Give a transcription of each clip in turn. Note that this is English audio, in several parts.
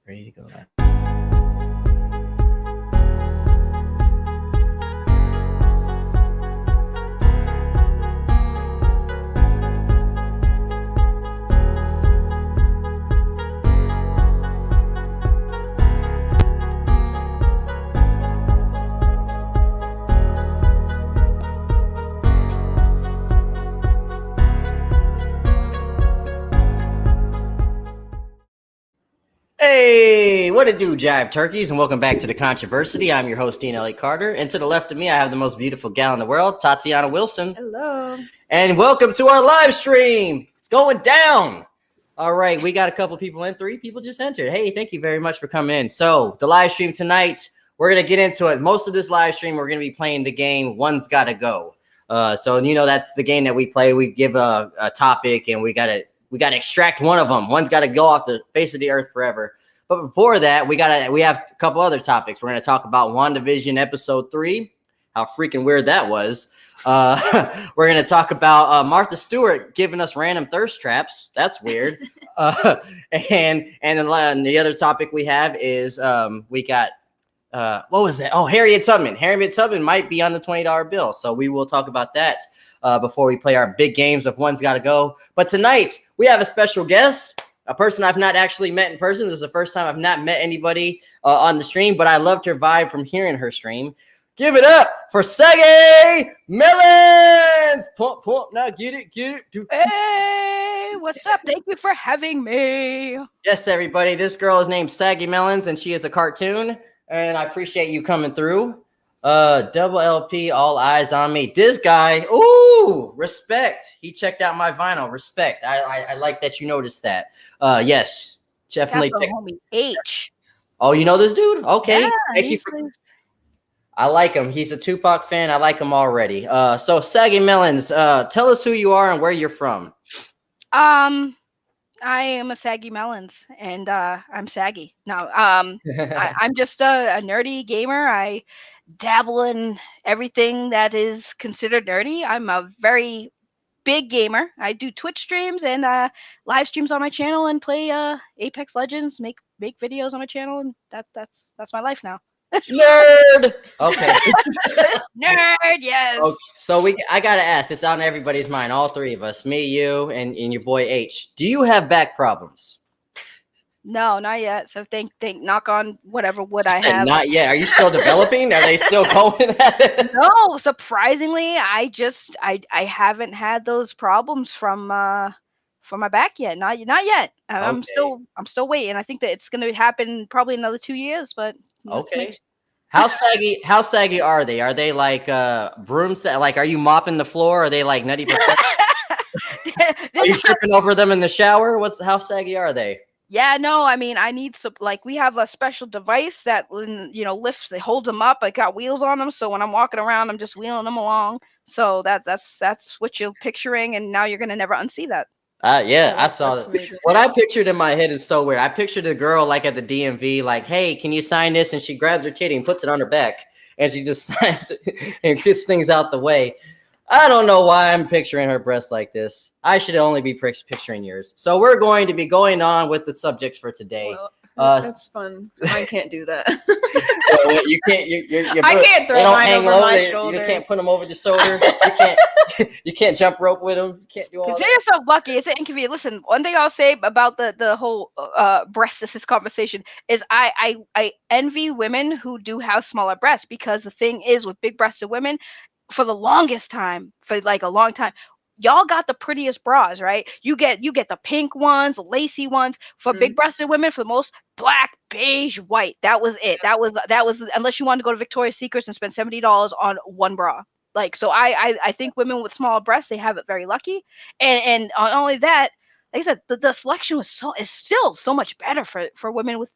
Ready to go live. Hey, what it do, Jive Turkeys, and welcome back to The Controversy. I'm your host, Ian Elliott-Carter, and to the left of me, I have the most beautiful gal in the world, Tatiana Wilson. Hello. And welcome to our live stream. It's going down. All right, we got a couple people in. 3 people just entered. Hey, thank you very much for coming in. So the live stream tonight, we're going to get into it. Most of this live stream, we're going to be playing the game One's Gotta Go. So, you know, that's the game that we play. We give a topic, and we got to extract one of them. One's got to go off the face of the earth forever. But before that, we have a couple other topics. We're going to talk about WandaVision episode 3, how freaking weird that was. We're going to talk about Martha Stewart giving us random thirst traps. That's weird. And then the other topic we have is we got what was that? Oh, Harriet Tubman. Harriet Tubman might be on the $20 bill. So we will talk about that before we play our big games of One's Gotta Go. But tonight, we have a special guest. A person I've not actually met in person. This is the first time I've not met anybody on the stream, but I loved her vibe from hearing her stream. Give it up for Saggy Melonz. Pump, now get it. Hey, what's up? Thank you for having me. Yes, everybody. This girl is named Saggy Melonz, and she is a cartoon, and I appreciate you coming through. Double LP, all eyes on me. This guy, ooh, respect. He checked out my vinyl. Respect. I like that you noticed that. Yes, definitely. That's the homie H. Oh, you know this dude? Okay. Yeah, Thank you I like him. He's a Tupac fan. I like him already. So Saggy Melonz, tell us who you are and where you're from. I am a Saggy Melonz, and I'm saggy. No, I'm just a nerdy gamer. I dabble in everything that is considered nerdy. I'm a very big gamer. I do Twitch streams and live streams on my channel and play Apex Legends, make videos on my channel, and that's my life now. Nerd. Okay. Nerd, yes. Okay. So I gotta ask, it's on everybody's mind, all 3 of us, me, you, and your boy H. Do you have back problems? No, not yet. So think knock on whatever wood I have. Not yet. Are you still developing? Are they still going at it? No, surprisingly, I haven't had those problems from my back yet. Not yet. I'm still waiting. I think that it's going to happen probably another 2 years, but okay. How saggy are they? Are they like brooms? Like, are you mopping the floor? Are they like nutty? Are you tripping over them in the shower? How saggy are they? Yeah, no, I mean, I need some, like, we have a special device that, you know, lifts, they hold them up. I got wheels on them, so when I'm walking around, I'm just wheeling them along. So that's what you're picturing, and now you're gonna never unsee that. Yeah, I saw that. What I pictured in my head is so weird. I pictured a girl like at the DMV, like, hey, can you sign this? And she grabs her titty and puts it on her back, and she just signs it and gets things out the way. I don't know why I'm picturing her breasts like this. I should only be picturing yours. So we're going to be going on with the subjects for today. Well, that's fun. I can't do that. You can't. I can't throw mine over my shoulder. You can't put them over the shoulder. You can't jump rope with them. You can't do all that. Consider yourself lucky. It's inconvenient. Listen, one thing I'll say about the whole breast conversation is I envy women who do have smaller breasts, because the thing is with big-breasted women, for the longest time, for like a long time, y'all got the prettiest bras, right? You get the pink ones, the lacy ones. For big-breasted women, for the most, black, beige, white. That was it. That was unless you wanted to go to Victoria's Secrets and spend $70 on one bra. Like, so I think women with smaller breasts, they have it very lucky. And not only that, like I said, the selection is still so much better for women with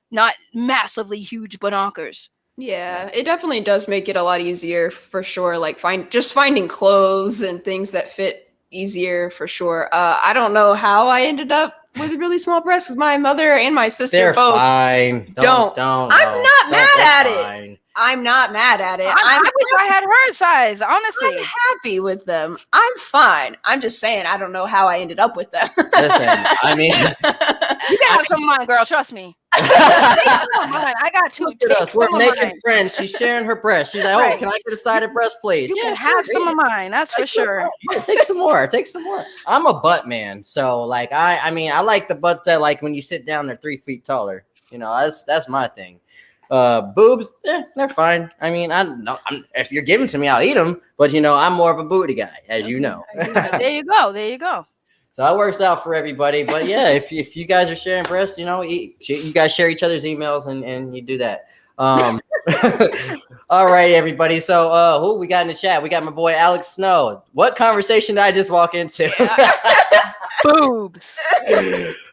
not massively huge bononkers. Yeah, it definitely does make it a lot easier for sure. Like finding clothes and things that fit easier for sure. I don't know how I ended up with really small breasts, because my mother and my sister They're both fine. Don't. I'm not mad at it. I'm not mad at it. I wish I had her size, honestly. I'm happy with them. I'm fine. I'm just saying I don't know how I ended up with them. Listen, I mean, You can have some of mine, girl. Trust me. Take some of mine. I got two. look at us. We're some of making mine. friends. She's sharing her breast. She's like, oh, Right. can I get a side of breast, please? You Yeah, can have sure, some yeah. of mine. That's for sure. Yeah, take some more. Take some more. I'm a butt man, so like I mean I like the butts that like when you sit down they're 3 feet taller. You know, that's my thing. Boobs, they're fine. I mean, if you're giving to me, I'll eat them. But you know, I'm more of a booty guy, as you know. There you go. There you go. So it works out for everybody. But yeah, if you guys are sharing breasts, you know, you guys share each other's emails and you do that. All right, everybody. So who we got in the chat? We got my boy Alex Snow. What conversation did I just walk into? Boobs.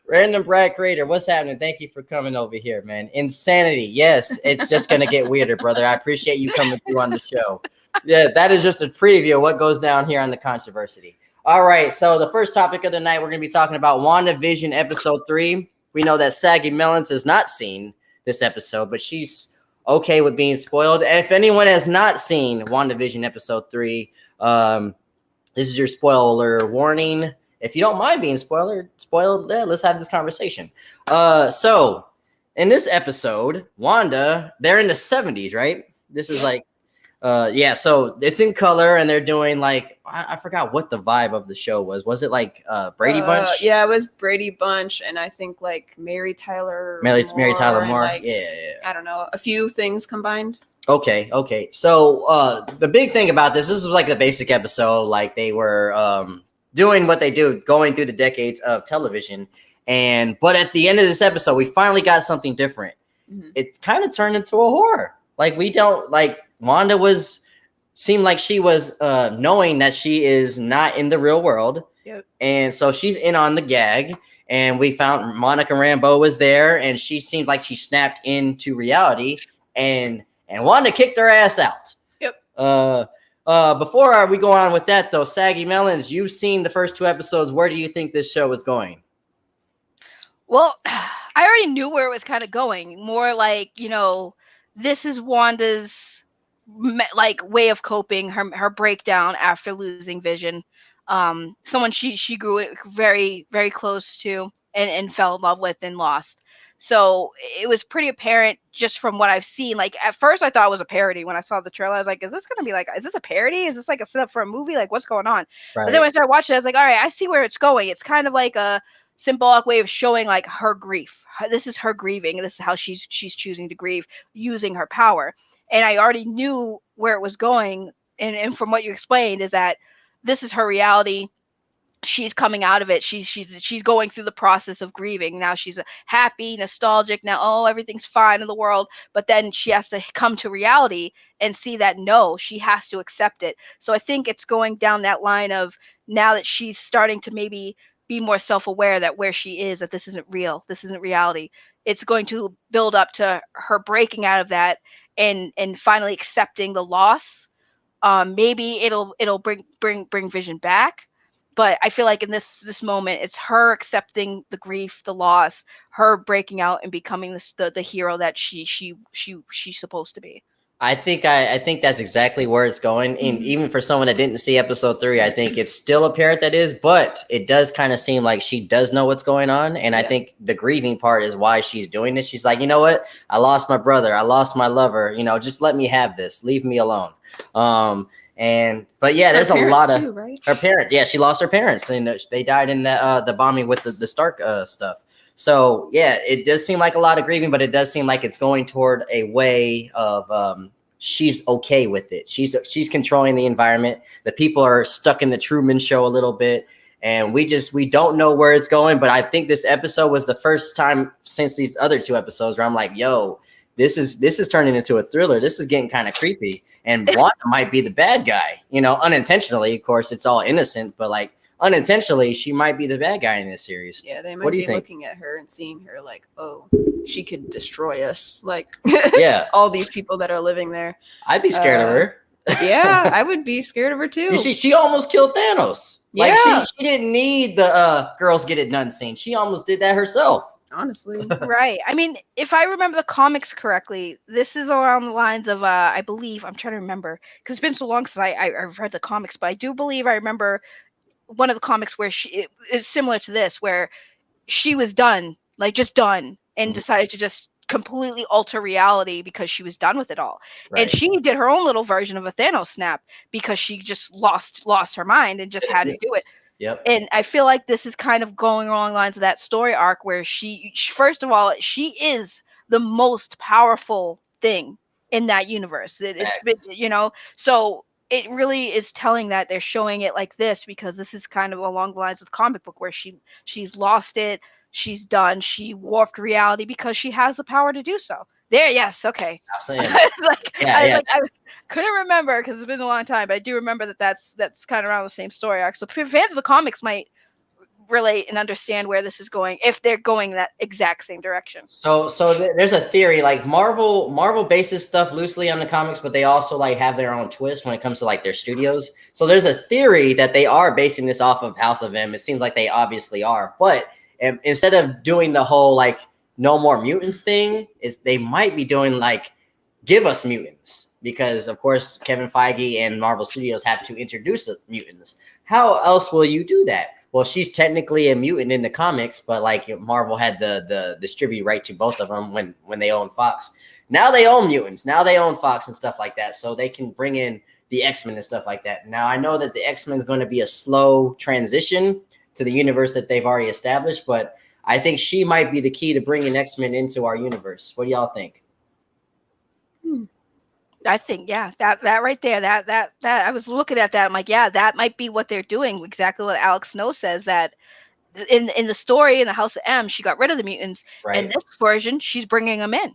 Random Brad Creator, what's happening? Thank you for coming over here, man. Insanity. Yes, it's just gonna get weirder, brother. I appreciate you coming through on the show. Yeah, that is just a preview of what goes down here on the Controversy. All right, so the first topic of the night, we're gonna be talking about WandaVision episode 3. We know that Saggy Melonz has not seen this episode, but she's okay with being spoiled. And if anyone has not seen WandaVision episode 3, this is your spoiler warning. If you don't mind being spoiled, let's have this conversation. So in this episode, Wanda, they're in the 70s, right? This is like, so it's in color and they're doing like, I forgot what the vibe of the show was. Was it like Brady Bunch? Yeah, it was Brady Bunch, and I think like Mary Tyler Moore. Like, yeah. I don't know, a few things combined. Okay. So the big thing about this was like the basic episode, like they were doing what they do, going through the decades of television. But at the end of this episode, we finally got something different. Mm-hmm. It kind of turned into a horror. Like Wanda seemed like she was knowing that she is not in the real world. Yep. And so she's in on the gag. And we found Monica Rambeau was there, and she seemed like she snapped into reality, and Wanda kicked her ass out. Yep. Before we go on with that, though, Saggy Melonz, you've seen the first 2 episodes. Where do you think this show is going? Well, I already knew where it was kind of going. More like, you know, this is Wanda's like way of coping, her breakdown after losing Vision. Someone she grew very, very close to and fell in love with and lost. So it was pretty apparent just from what I've seen. Like at first I thought it was a parody. When I saw the trailer, I was like, is this a parody? Is this like a setup for a movie? Like what's going on? Right. But then when I started watching it, I was like, all right, I see where it's going. It's kind of like a symbolic way of showing like her grief. This is her grieving. This is how she's choosing to grieve using her power. And I already knew where it was going. And from what you explained is that this is her reality. She's coming out of it. She's going through the process of grieving. Now she's happy, nostalgic. Now, everything's fine in the world. But then she has to come to reality and see that no, she has to accept it. So I think it's going down that line of now that she's starting to maybe be more self-aware that where she is, that this isn't real. This isn't reality. It's going to build up to her breaking out of that and finally accepting the loss. Maybe it'll bring Vision back. But I feel like in this moment, it's her accepting the grief, the loss, her breaking out and becoming the hero that she's supposed to be. I think that's exactly where it's going. And even for someone that didn't see episode 3, I think it's still apparent that is, but it does kind of seem like she does know what's going on. And I think the grieving part is why she's doing this. She's like, you know what? I lost my brother. I lost my lover. You know, just let me have this. Leave me alone. But yeah, there's a lot of right? Her parents. Yeah, she lost her parents, and they died in the bombing with the Stark stuff. So yeah, it does seem like a lot of grieving, but it does seem like it's going toward a way of she's okay with it. She's controlling the environment. The people are stuck in the Truman Show a little bit, and we don't know where it's going. But I think this episode was the first time since these other 2 episodes where I'm like, yo, this is turning into a thriller. This is getting kind of creepy. And Wanda might be the bad guy, you know, unintentionally. Of course, it's all innocent, but like unintentionally, she might be the bad guy in this series. Yeah, they might be looking at her and seeing her like, oh, she could destroy us. Like, yeah, all these people that are living there. I'd be scared of her. Yeah, I would be scared of her too. You see, she almost killed Thanos. Like yeah. she didn't need the girls get it done scene. She almost did that herself. honestly. Right. I mean, if I remember the comics correctly, this is around the lines of I believe I'm trying to remember because it's been so long since I've read the comics, but I do believe I remember one of the comics where it is similar to this, where she was done, like just done, and decided to just completely alter reality because she was done with it all. Right. And she did her own little version of a Thanos snap because she just lost her mind and just had to do it. Yep. And I feel like this is kind of going along lines of that story arc where she first of all, she is the most powerful thing in that universe. It's been, so it really is telling that they're showing it like this because this is kind of along the lines of the comic book where she's lost it, she's done, she warped reality because she has the power to do so. There, yes, okay. I couldn't remember because it's been a long time, but I do remember that's kind of around the same story arc. So fans of the comics might relate and understand where this is going if they're going that exact same direction. So there's a theory like Marvel bases stuff loosely on the comics, but they also like have their own twist when it comes to like their studios. So there's a theory that they are basing this off of House of M. It seems like they obviously are, but instead of doing the whole like no more mutants thing, is they might be doing like give us mutants because of course Kevin Feige and Marvel Studios have to introduce the mutants. How else will you do that? Well, she's technically a mutant in the comics, but like Marvel had the distribute right to both of them when they owned Fox. Now they own mutants. Now they own Fox and stuff like that, so they can bring in the X-Men and stuff like that. Now I know that the X-Men is going to be a slow transition to the universe that they've already established, but I think she might be the key to bringing X-Men into our universe. What do y'all think? I think, yeah, that right there, that I was looking at that. I'm like, yeah, that might be what they're doing. Exactly what Alex Snow says, that in the story in the House of M, she got rid of the mutants. Right. In this version, she's bringing them in.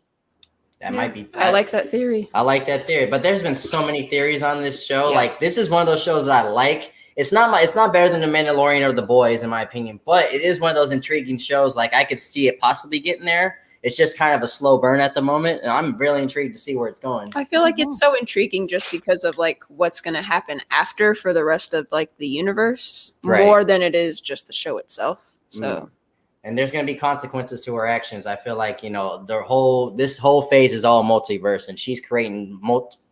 That might be. I like that theory. I like that theory, but there's been so many theories on this show. Yeah. Like this is one of those shows that I like. It's not better than The Mandalorian or The Boys in my opinion, but it is one of those intriguing shows. Like I could see it possibly getting there. It's just kind of a slow burn at the moment, and I'm really intrigued to see where it's going. I feel like it's so intriguing just because of like what's going to happen after for the rest of like the universe, more than it is just the show itself. So, and there's going to be consequences to her actions. I feel like this whole phase is all multiverse, and she's creating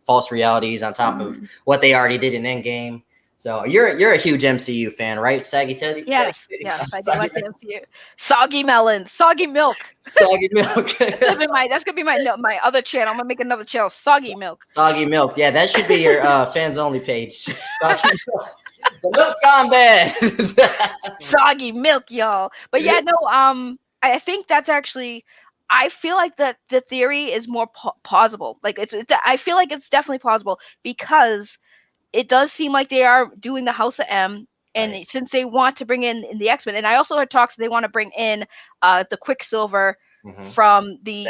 false realities on top of what they already did in Endgame. So you're a huge MCU fan, right, Saggy Teddy? Yes, I do like the MCU. Soggy melons, soggy milk. Soggy milk. That's gonna be my other channel. I'm gonna make another channel, Soggy Milk. Soggy milk. Yeah, that should be your fans only page. The milk's gone bad. Soggy milk, y'all. But yeah, no. I think that's actually. I feel like that the theory is more plausible. Like I feel like it's definitely plausible because it does seem like they are doing the House of M, and since they want to bring in the X-Men, and I also heard talks that they want to bring in the Quicksilver from the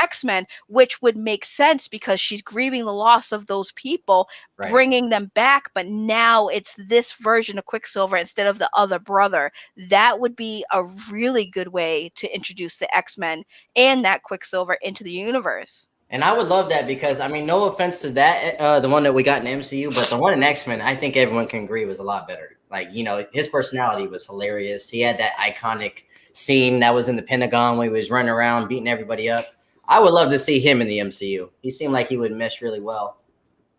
X-Men, which would make sense because she's grieving the loss of those people, bringing them back, but now it's this version of Quicksilver instead of the other brother. That would be a really good way to introduce the X-Men and that Quicksilver into the universe. And I would love that because, I mean, no offense to that, the one that we got in MCU, but the one in X-Men, I think everyone can agree was a lot better. Like, his personality was hilarious. He had that iconic scene that was in the Pentagon when he was running around beating everybody up. I would love to see him in the MCU. He seemed like he would mesh really well.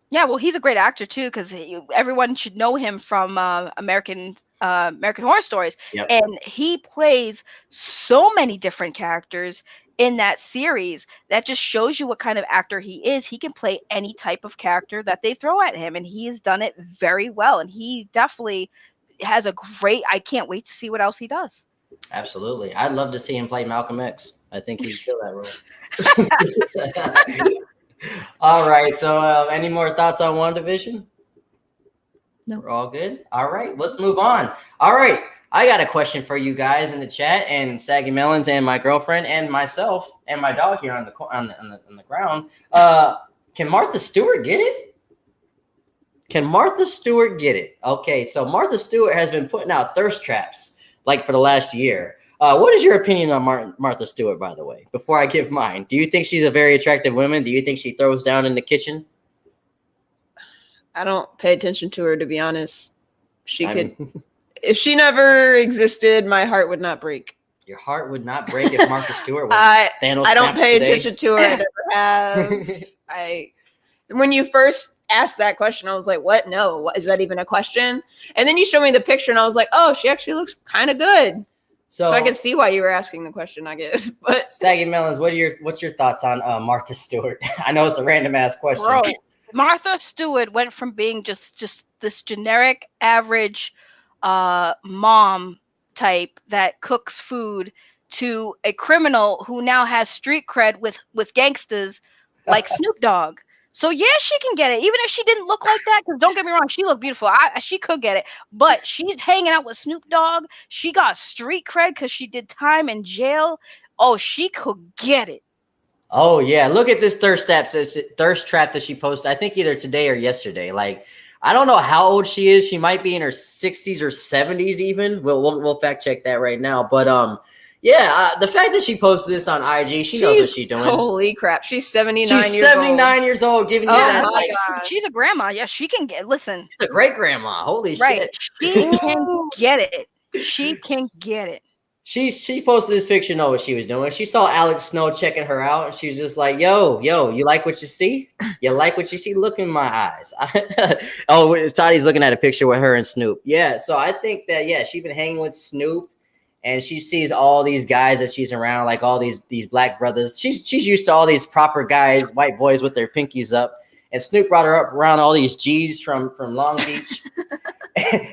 Yeah, well, he's a great actor too, because everyone should know him from American Horror Stories, and he plays so many different characters in that series. That just shows you what kind of actor he is. He can play any type of character that they throw at him, and he has done it very well. And he definitely has a great. I can't wait to see what else he does. Absolutely, I'd love to see him play Malcolm X. I think he'd kill that role. All right. So, any more thoughts on WandaVision? No. We're all good. All right. Let's move on. All right. I got a question for you guys in the chat, and Saggy Melonz and my girlfriend and myself and my dog here on the ground. Can Martha Stewart get it? Can Martha Stewart get it? Okay. So Martha Stewart has been putting out thirst traps like for the last year. What is your opinion on Martha Stewart, by the way, before I give mine? Do you think she's a very attractive woman? Do you think she throws down in the kitchen? I don't pay attention to her, to be honest. If she never existed, my heart would not break. Your heart would not break if Martha Stewart was Thanos. I don't snapped pay today. attention to her. I never have. When you first asked that question, I was like, what? No, what, is that even a question? And then you showed me the picture and I was like, oh, she actually looks kind of good. So I can see why you were asking the question, I guess. But Saggy Melonz, what's your thoughts on Martha Stewart? I know it's a random ass question. Bro, Martha Stewart went from being just this generic average mom type that cooks food to a criminal who now has street cred with gangsters like Snoop Dogg. So yeah, she can get it, even if she didn't look like that. Because don't get me wrong, she looked beautiful. She could get it, but she's hanging out with Snoop Dogg. She got street cred because she did time in jail. Oh, she could get it. Oh yeah, look at this thirst trap that she posted. I think either today or yesterday. Like, I don't know how old she is. She might be in her 60s or 70s even. We'll fact check that right now. But the fact that she posted this on IG, she knows what she's doing. Holy crap, she's 79 She's years 79 old. years old, giving you that. My God. She's a grandma. Yeah, she can get. Listen, She's a great grandma. Holy shit. She can get it. She can get it. She posted this picture, know what she was doing. She saw Alex Snow checking her out, and she was just like, yo, you like what you see? You like what you see? Look in my eyes. Oh, Toddy's looking at a picture with her and Snoop. Yeah, so I think that, she's been hanging with Snoop, and she sees all these guys that she's around, like all these black brothers. She's used to all these proper guys, white boys with their pinkies up. And Snoop brought her up around all these G's from Long Beach.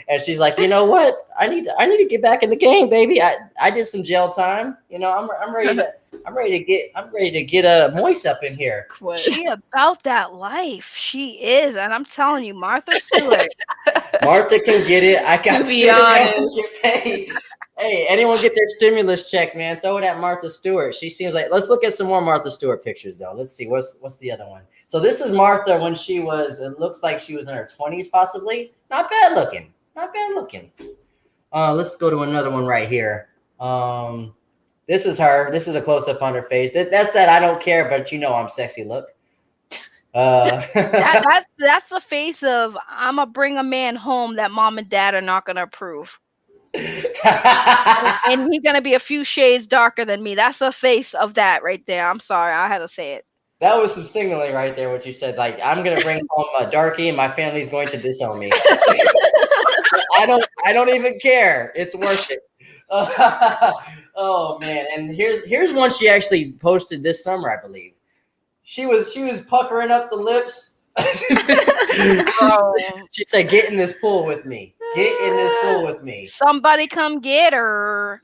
And she's like, you know what? I need to get back in the game, baby. I did some jail time. You know, I'm ready to get a moist up in here. She about that life. She is, and I'm telling you, Martha Stewart. Martha can get it. I got to be honest. Hey, anyone get their stimulus check, man? Throw it at Martha Stewart. She seems like. Let's look at some more Martha Stewart pictures, though. Let's see. What's the other one? So this is Martha when she was. It looks like she was in her 20s, possibly. Not bad looking. Let's go to another one right here. This is her. This is a close up on her face. That's that I don't care, but you know I'm sexy look. That's the face of I'm gonna bring a man home that mom and dad are not gonna approve. And he's gonna be a few shades darker than me. That's the face of that right there. I'm sorry, I had to say it. That was some signaling right there. What you said, like I'm gonna bring home a darkie, and my family's going to disown me. I don't even care. It's worth it. Oh man! And here's one she actually posted this summer, I believe. She was puckering up the lips. She said, "Get in this pool with me. Get in this pool with me. Somebody come get her."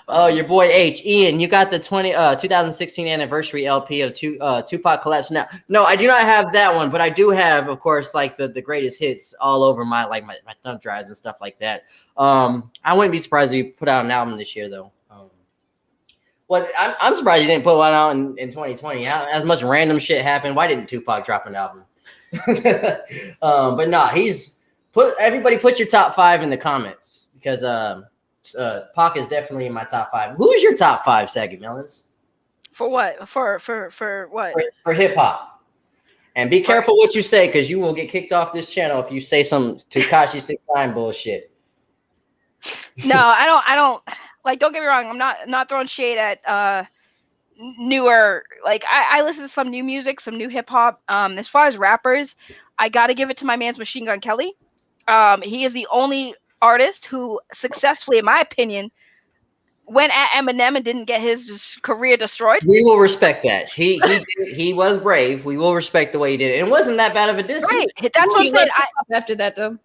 Oh, your boy H. Ian, you got the 2016 anniversary LP of Tupac collapse. Now, no, I do not have that one, but I do have, of course, like the greatest hits all over my thumb drives and stuff like that. I wouldn't be surprised if you put out an album this year, though. Well, I'm surprised you didn't put one out in 2020. As much random shit happened. Why didn't Tupac drop an album? But no, everybody put your top 5 in the comments because Pac is definitely in my top 5. Who is your top 5, Saggy Melonz? For what? For what? For hip hop. And be careful what you say because you will get kicked off this channel if you say some Tekashi 6ix9ine bullshit. No, I don't. Like, don't get me wrong. I'm not throwing shade at newer. Like, I listen to some new music, some new hip hop. As far as rappers, I gotta give it to my man's Machine Gun Kelly. He is the only artist who successfully, in my opinion, went at Eminem and didn't get his career destroyed. We will respect that. He was brave. We will respect the way he did it. It wasn't that bad of a diss. Right. That's what I'm saying. After that, though.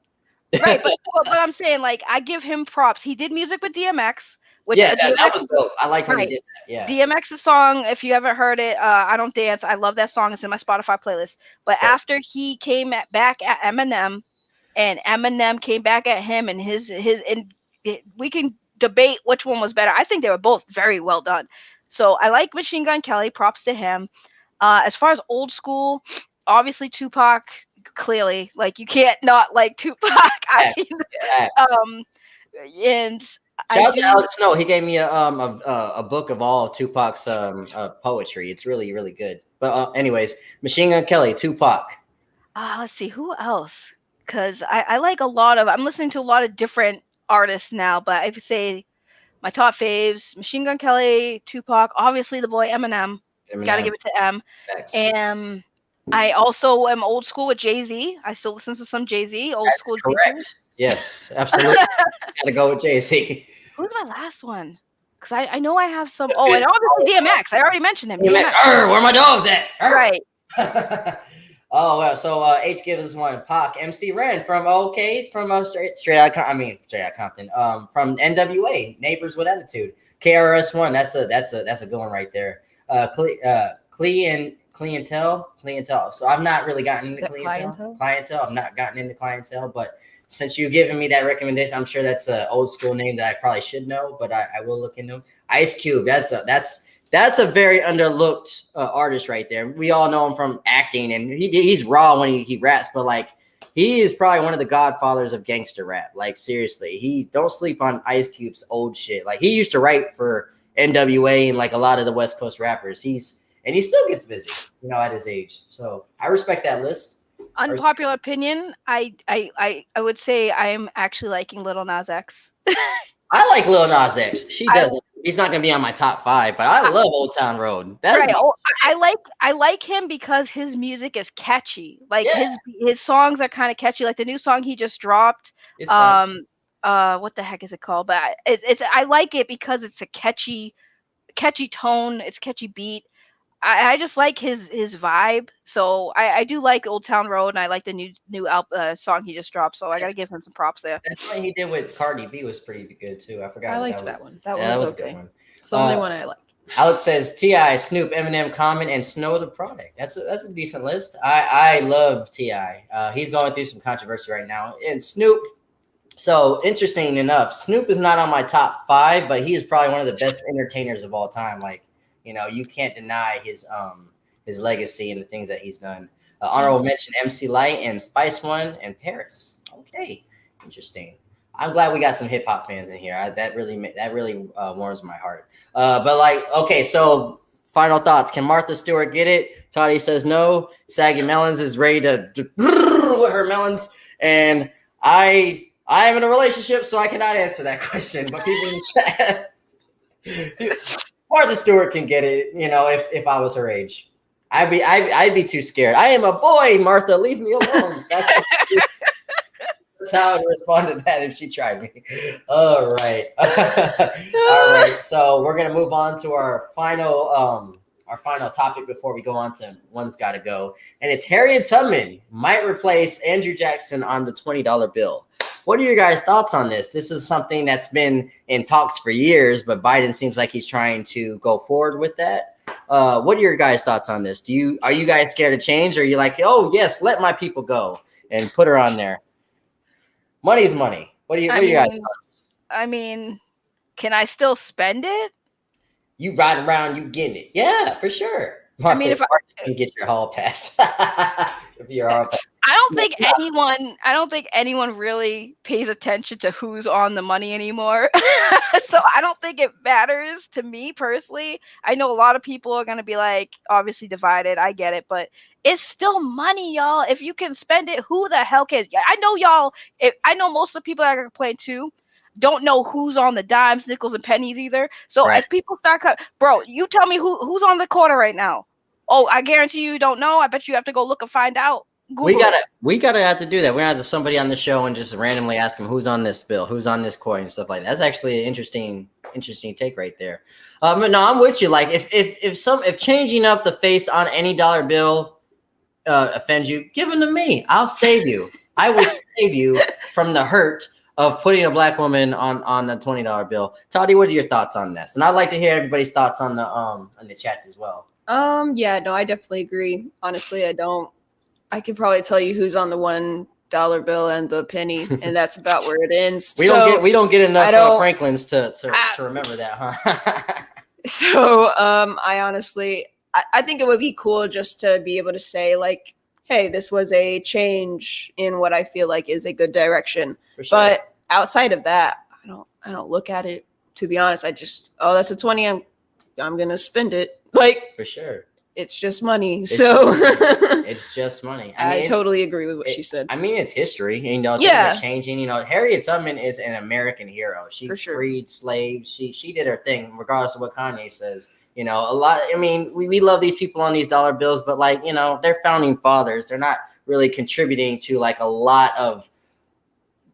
Right, but I'm saying, like, I give him props. He did music with DMX. Which, that was dope. I like when he did that. Yeah. DMX's song, if you haven't heard it, I Don't Dance. I love that song. It's in my Spotify playlist. But after he came back at Eminem, and Eminem came back at him, and we can debate which one was better. I think they were both very well done. So I like Machine Gun Kelly. Props to him. As far as old school, obviously Tupac. Clearly, like, you can't not like Tupac. And shout out to Alex Snow. He gave me a book of all of Tupac's poetry. It's really, really good. But anyways, Machine Gun Kelly, Tupac. Let's see who else, because I like a lot of. I'm listening to a lot of different artists now, but I would say my top faves: Machine Gun Kelly, Tupac, obviously the boy Eminem. Got to give it to M. Facts. And I also am old school with Jay-Z. I still listen to some Jay-Z, old That's school correct. Jay-Z. Yes, absolutely. Gotta go with Jay-Z. Who's my last one? Because I know I have some. Oh, and obviously DMX. I already mentioned him. DMX. Where are my dogs at? Right. Oh well, so H gives us one. Pac, MC Ren from straight out Compton. From NWA, Neighbors with Attitude. KRS-One, that's a good one right there. Clientele. So I've not really gotten into clientele. I've not gotten into clientele, but since you've given me that recommendation, I'm sure that's an old school name that I probably should know, but I will look into him. Ice Cube, that's a very underlooked artist right there. We all know him from acting, and he's raw when he raps, but like he is probably one of the godfathers of gangster rap. Like seriously, don't sleep on Ice Cube's old shit. Like he used to write for NWA and like a lot of the West Coast rappers. He still gets busy, at his age. So I respect that list. Unpopular opinion, I would say I am actually liking Lil Nas X. I like Lil Nas X. He's not gonna be on my top 5, but I love Old Town Road. I like him because his music is catchy. Like his songs are kind of catchy. Like the new song he just dropped. What the heck is it called? But I like it because it's a catchy tone. It's a catchy beat. I just like his vibe. So I do like Old Town Road, and I like the new song he just dropped. So I gotta give him some props there. That one he did with Cardi B was pretty good too. I forgot. I liked that one. That was okay. A good one. It's the only one I liked. Alex says T.I., Snoop, Eminem, Common, and Snow the Product. That's a decent list. I love T.I. He's going through some controversy right now. And Snoop, so interesting enough, Snoop is not on my top 5, but he is probably one of the best entertainers of all time. Like, you can't deny his legacy and the things that he's done. Honorable mention: MC Light and Spice One and Paris. Okay, interesting. I'm glad we got some hip hop fans in here. That really warms my heart. But like, okay, so final thoughts. Can Martha Stewart get it? Toddy says no. Saggy Melonz is ready to with her melons, and I am in a relationship, so I cannot answer that question. But people in the chat. Martha Stewart can get it, if I was her age. I'd be too scared. I am a boy, Martha. Leave me alone. That's how I would respond to that if she tried me. All right. All right. So we're gonna move on to our final topic before we go on to One's Gotta Go. And it's Harriet Tubman might replace Andrew Jackson on the $20 bill. What are your guys' thoughts on this? This is something that's been in talks for years, but Biden seems like he's trying to go forward with that. What are your guys' thoughts on this? Are you guys scared of change, or are you like, oh yes, let my people go and put her on there? Money's money. What are your guys' thoughts? I mean, can I still spend it? You riding around, you getting it. Yeah, for sure. Martha, I mean, if I can get your hall pass. Your hall pass. I don't think anyone really pays attention to who's on the money anymore. So I don't think it matters to me personally. I know a lot of people are going to be like, obviously divided. I get it, but it's still money, y'all. If you can spend it, who the hell can? I know y'all. I know most of the people that are complain too don't know who's on the dimes, nickels, and pennies either. So right. As people start bro, you tell me who's on the quarter right now. Oh, I guarantee you don't know. I bet you have to go look and find out. Google we gotta have to do that. We're gonna have somebody on the show and just randomly ask them who's on this bill, who's on this coin, and stuff like that. That's actually an interesting take right there. No, I'm with you. Like if changing up the face on any dollar bill offends you, give them to me. I'll save you. I will save you from the hurt of putting a black woman on the $20 bill. Toddy, what are your thoughts on this? And I'd like to hear everybody's thoughts on the chats as well. Yeah, no, I definitely agree. Honestly, I don't. I could probably tell you who's on the $1 bill and the penny, and that's about where it ends. We don't get enough Franklins to remember that, huh? So I honestly, I think it would be cool just to be able to say like, hey, this was a change in what I feel like is a good direction. For sure. But outside of that, I don't look at it, to be honest. I just, that's a 20. I'm gonna spend it. Like, for sure. it's just money. So it's just money. I totally agree with what she said. I mean, it's history. You know, things are changing. You know, Harriet Tubman is an American hero. She freed slaves. She did her thing, regardless of what Kanye says. You know, a lot. I mean, we love these people on these dollar bills, but like, you know, they're founding fathers. They're not really contributing to like a lot of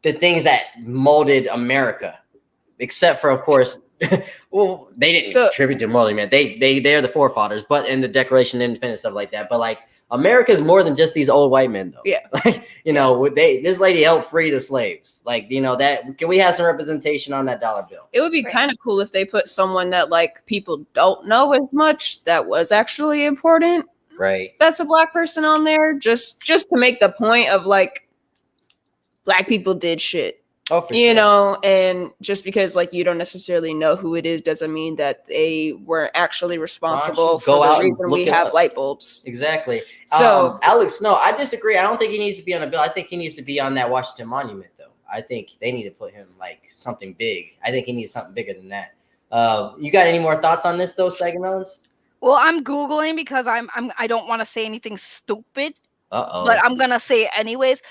the things that molded America, except for, of course, well, they didn't contribute to molding, man. They're the forefathers, but in the Declaration of Independence, stuff like that. But like, America is more than just these old white men, though. Yeah, like, you know, this lady helped free the slaves. Like, you know, that can we have some representation on that dollar bill? It would be kind of cool if they put someone that like people don't know as much that was actually important. Right. That's a Black person on there, just to make the point of like Black people did shit. Oh, for you sure. know, and just because like you don't necessarily know who it is doesn't mean that they weren't actually responsible for the reason we have light bulbs. Exactly. So Alex, no, I disagree. I don't think he needs to be on a bill. I think he needs to be on that Washington Monument, though. I think they need to put him like something big. I think he needs something bigger than that. You got any more thoughts on this, though, Saggy Melonz? Well, I'm Googling because I don't want to say anything stupid. Uh-oh. But I'm gonna say it anyways.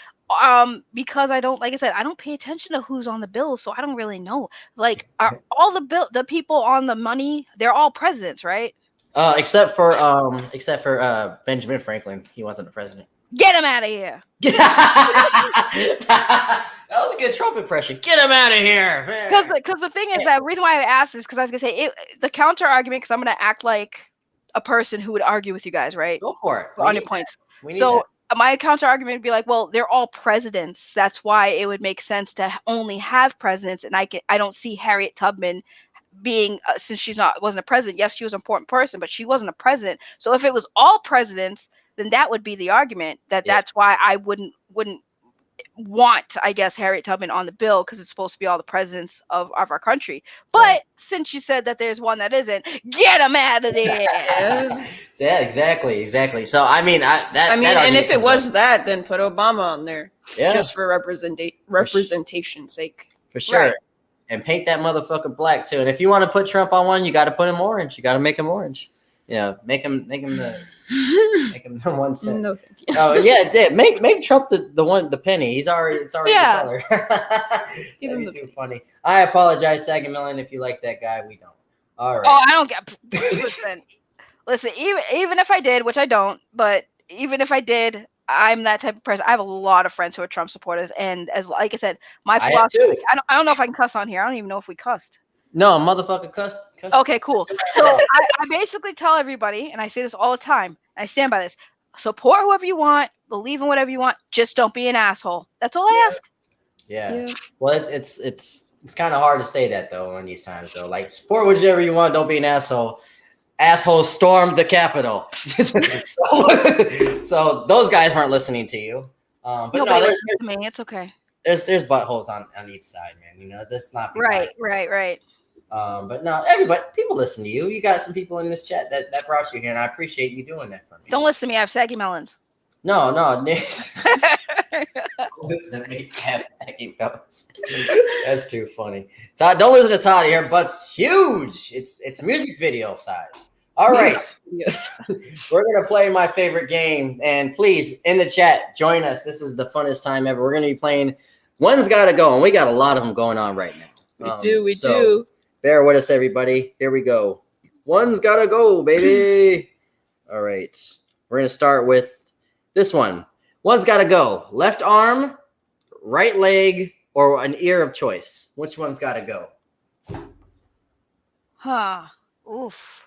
Because I don't, like I said, I don't pay attention to who's on the bill, so I don't really know. Like, are all the people on the money? They're all presidents, right? Except for Benjamin Franklin. He wasn't the president. Get him out of here. That was a good Trump impression. Get him out of here. Because the thing is, that reason why I asked is because I was gonna say the counter argument, because I'm gonna act like a person who would argue with you guys, right? Go for it. On your points. So my counter argument would be like, well, they're all presidents. That's why it would make sense to only have presidents. And I don't see Harriet Tubman being, since wasn't a president. Yes, she was an important person, but she wasn't a president. So if it was all presidents, then that would be the argument that's why I wouldn't want, I guess, Harriet Tubman on the bill, because it's supposed to be all the presidents of our country. But since you said that there's one that isn't, get them out of there. Yeah, exactly. So I mean, and if it was that, then put Obama on there, just for representation's sake, for sure. Right. And paint that motherfucker black too. And if you want to put Trump on one, you got to put him orange. You got to make him orange. You know, make him the 1 cent. No, thank you. Oh yeah, make Trump the penny. It's already the color. That'd be too funny. I apologize, Saggy Melon, if you like that guy. We don't. All right. Oh, I don't get. Listen. Even if I did, which I don't, but even if I did, I'm that type of person. I have a lot of friends who are Trump supporters, and like I said, my philosophy. I don't know if I can cuss on here. I don't even know if we cussed. No, motherfucker, cuss. Okay, cool. So I basically tell everybody, and I say this all the time, and I stand by this: support whoever you want, believe in whatever you want, just don't be an asshole. That's all I ask. Yeah. Well, it's kind of hard to say that though in these times. Though, like, support whichever you want, don't be an asshole. Assholes stormed the Capitol. so those guys weren't listening to you. But nobody listens to me. It's okay. There's buttholes on each side, man. You know, that's not right. But no, people listen to you. You got some people in this chat that brought you here, and I appreciate you doing that for me. Don't listen to me. I have saggy melons. No, listen to me. I have saggy melons. That's too funny. Todd, don't listen to Todd here, but it's huge. It's music video size. All right. We're gonna play my favorite game, and please in the chat join us. This is the funnest time ever. We're gonna be playing One's Gotta Go, and we got a lot of them going on right now. We do. Bear with us, everybody. Here we go. One's gotta go, baby. All right. We're going to start with this one. One's gotta go. Left arm, right leg, or an ear of choice. Which one's gotta go? Oof.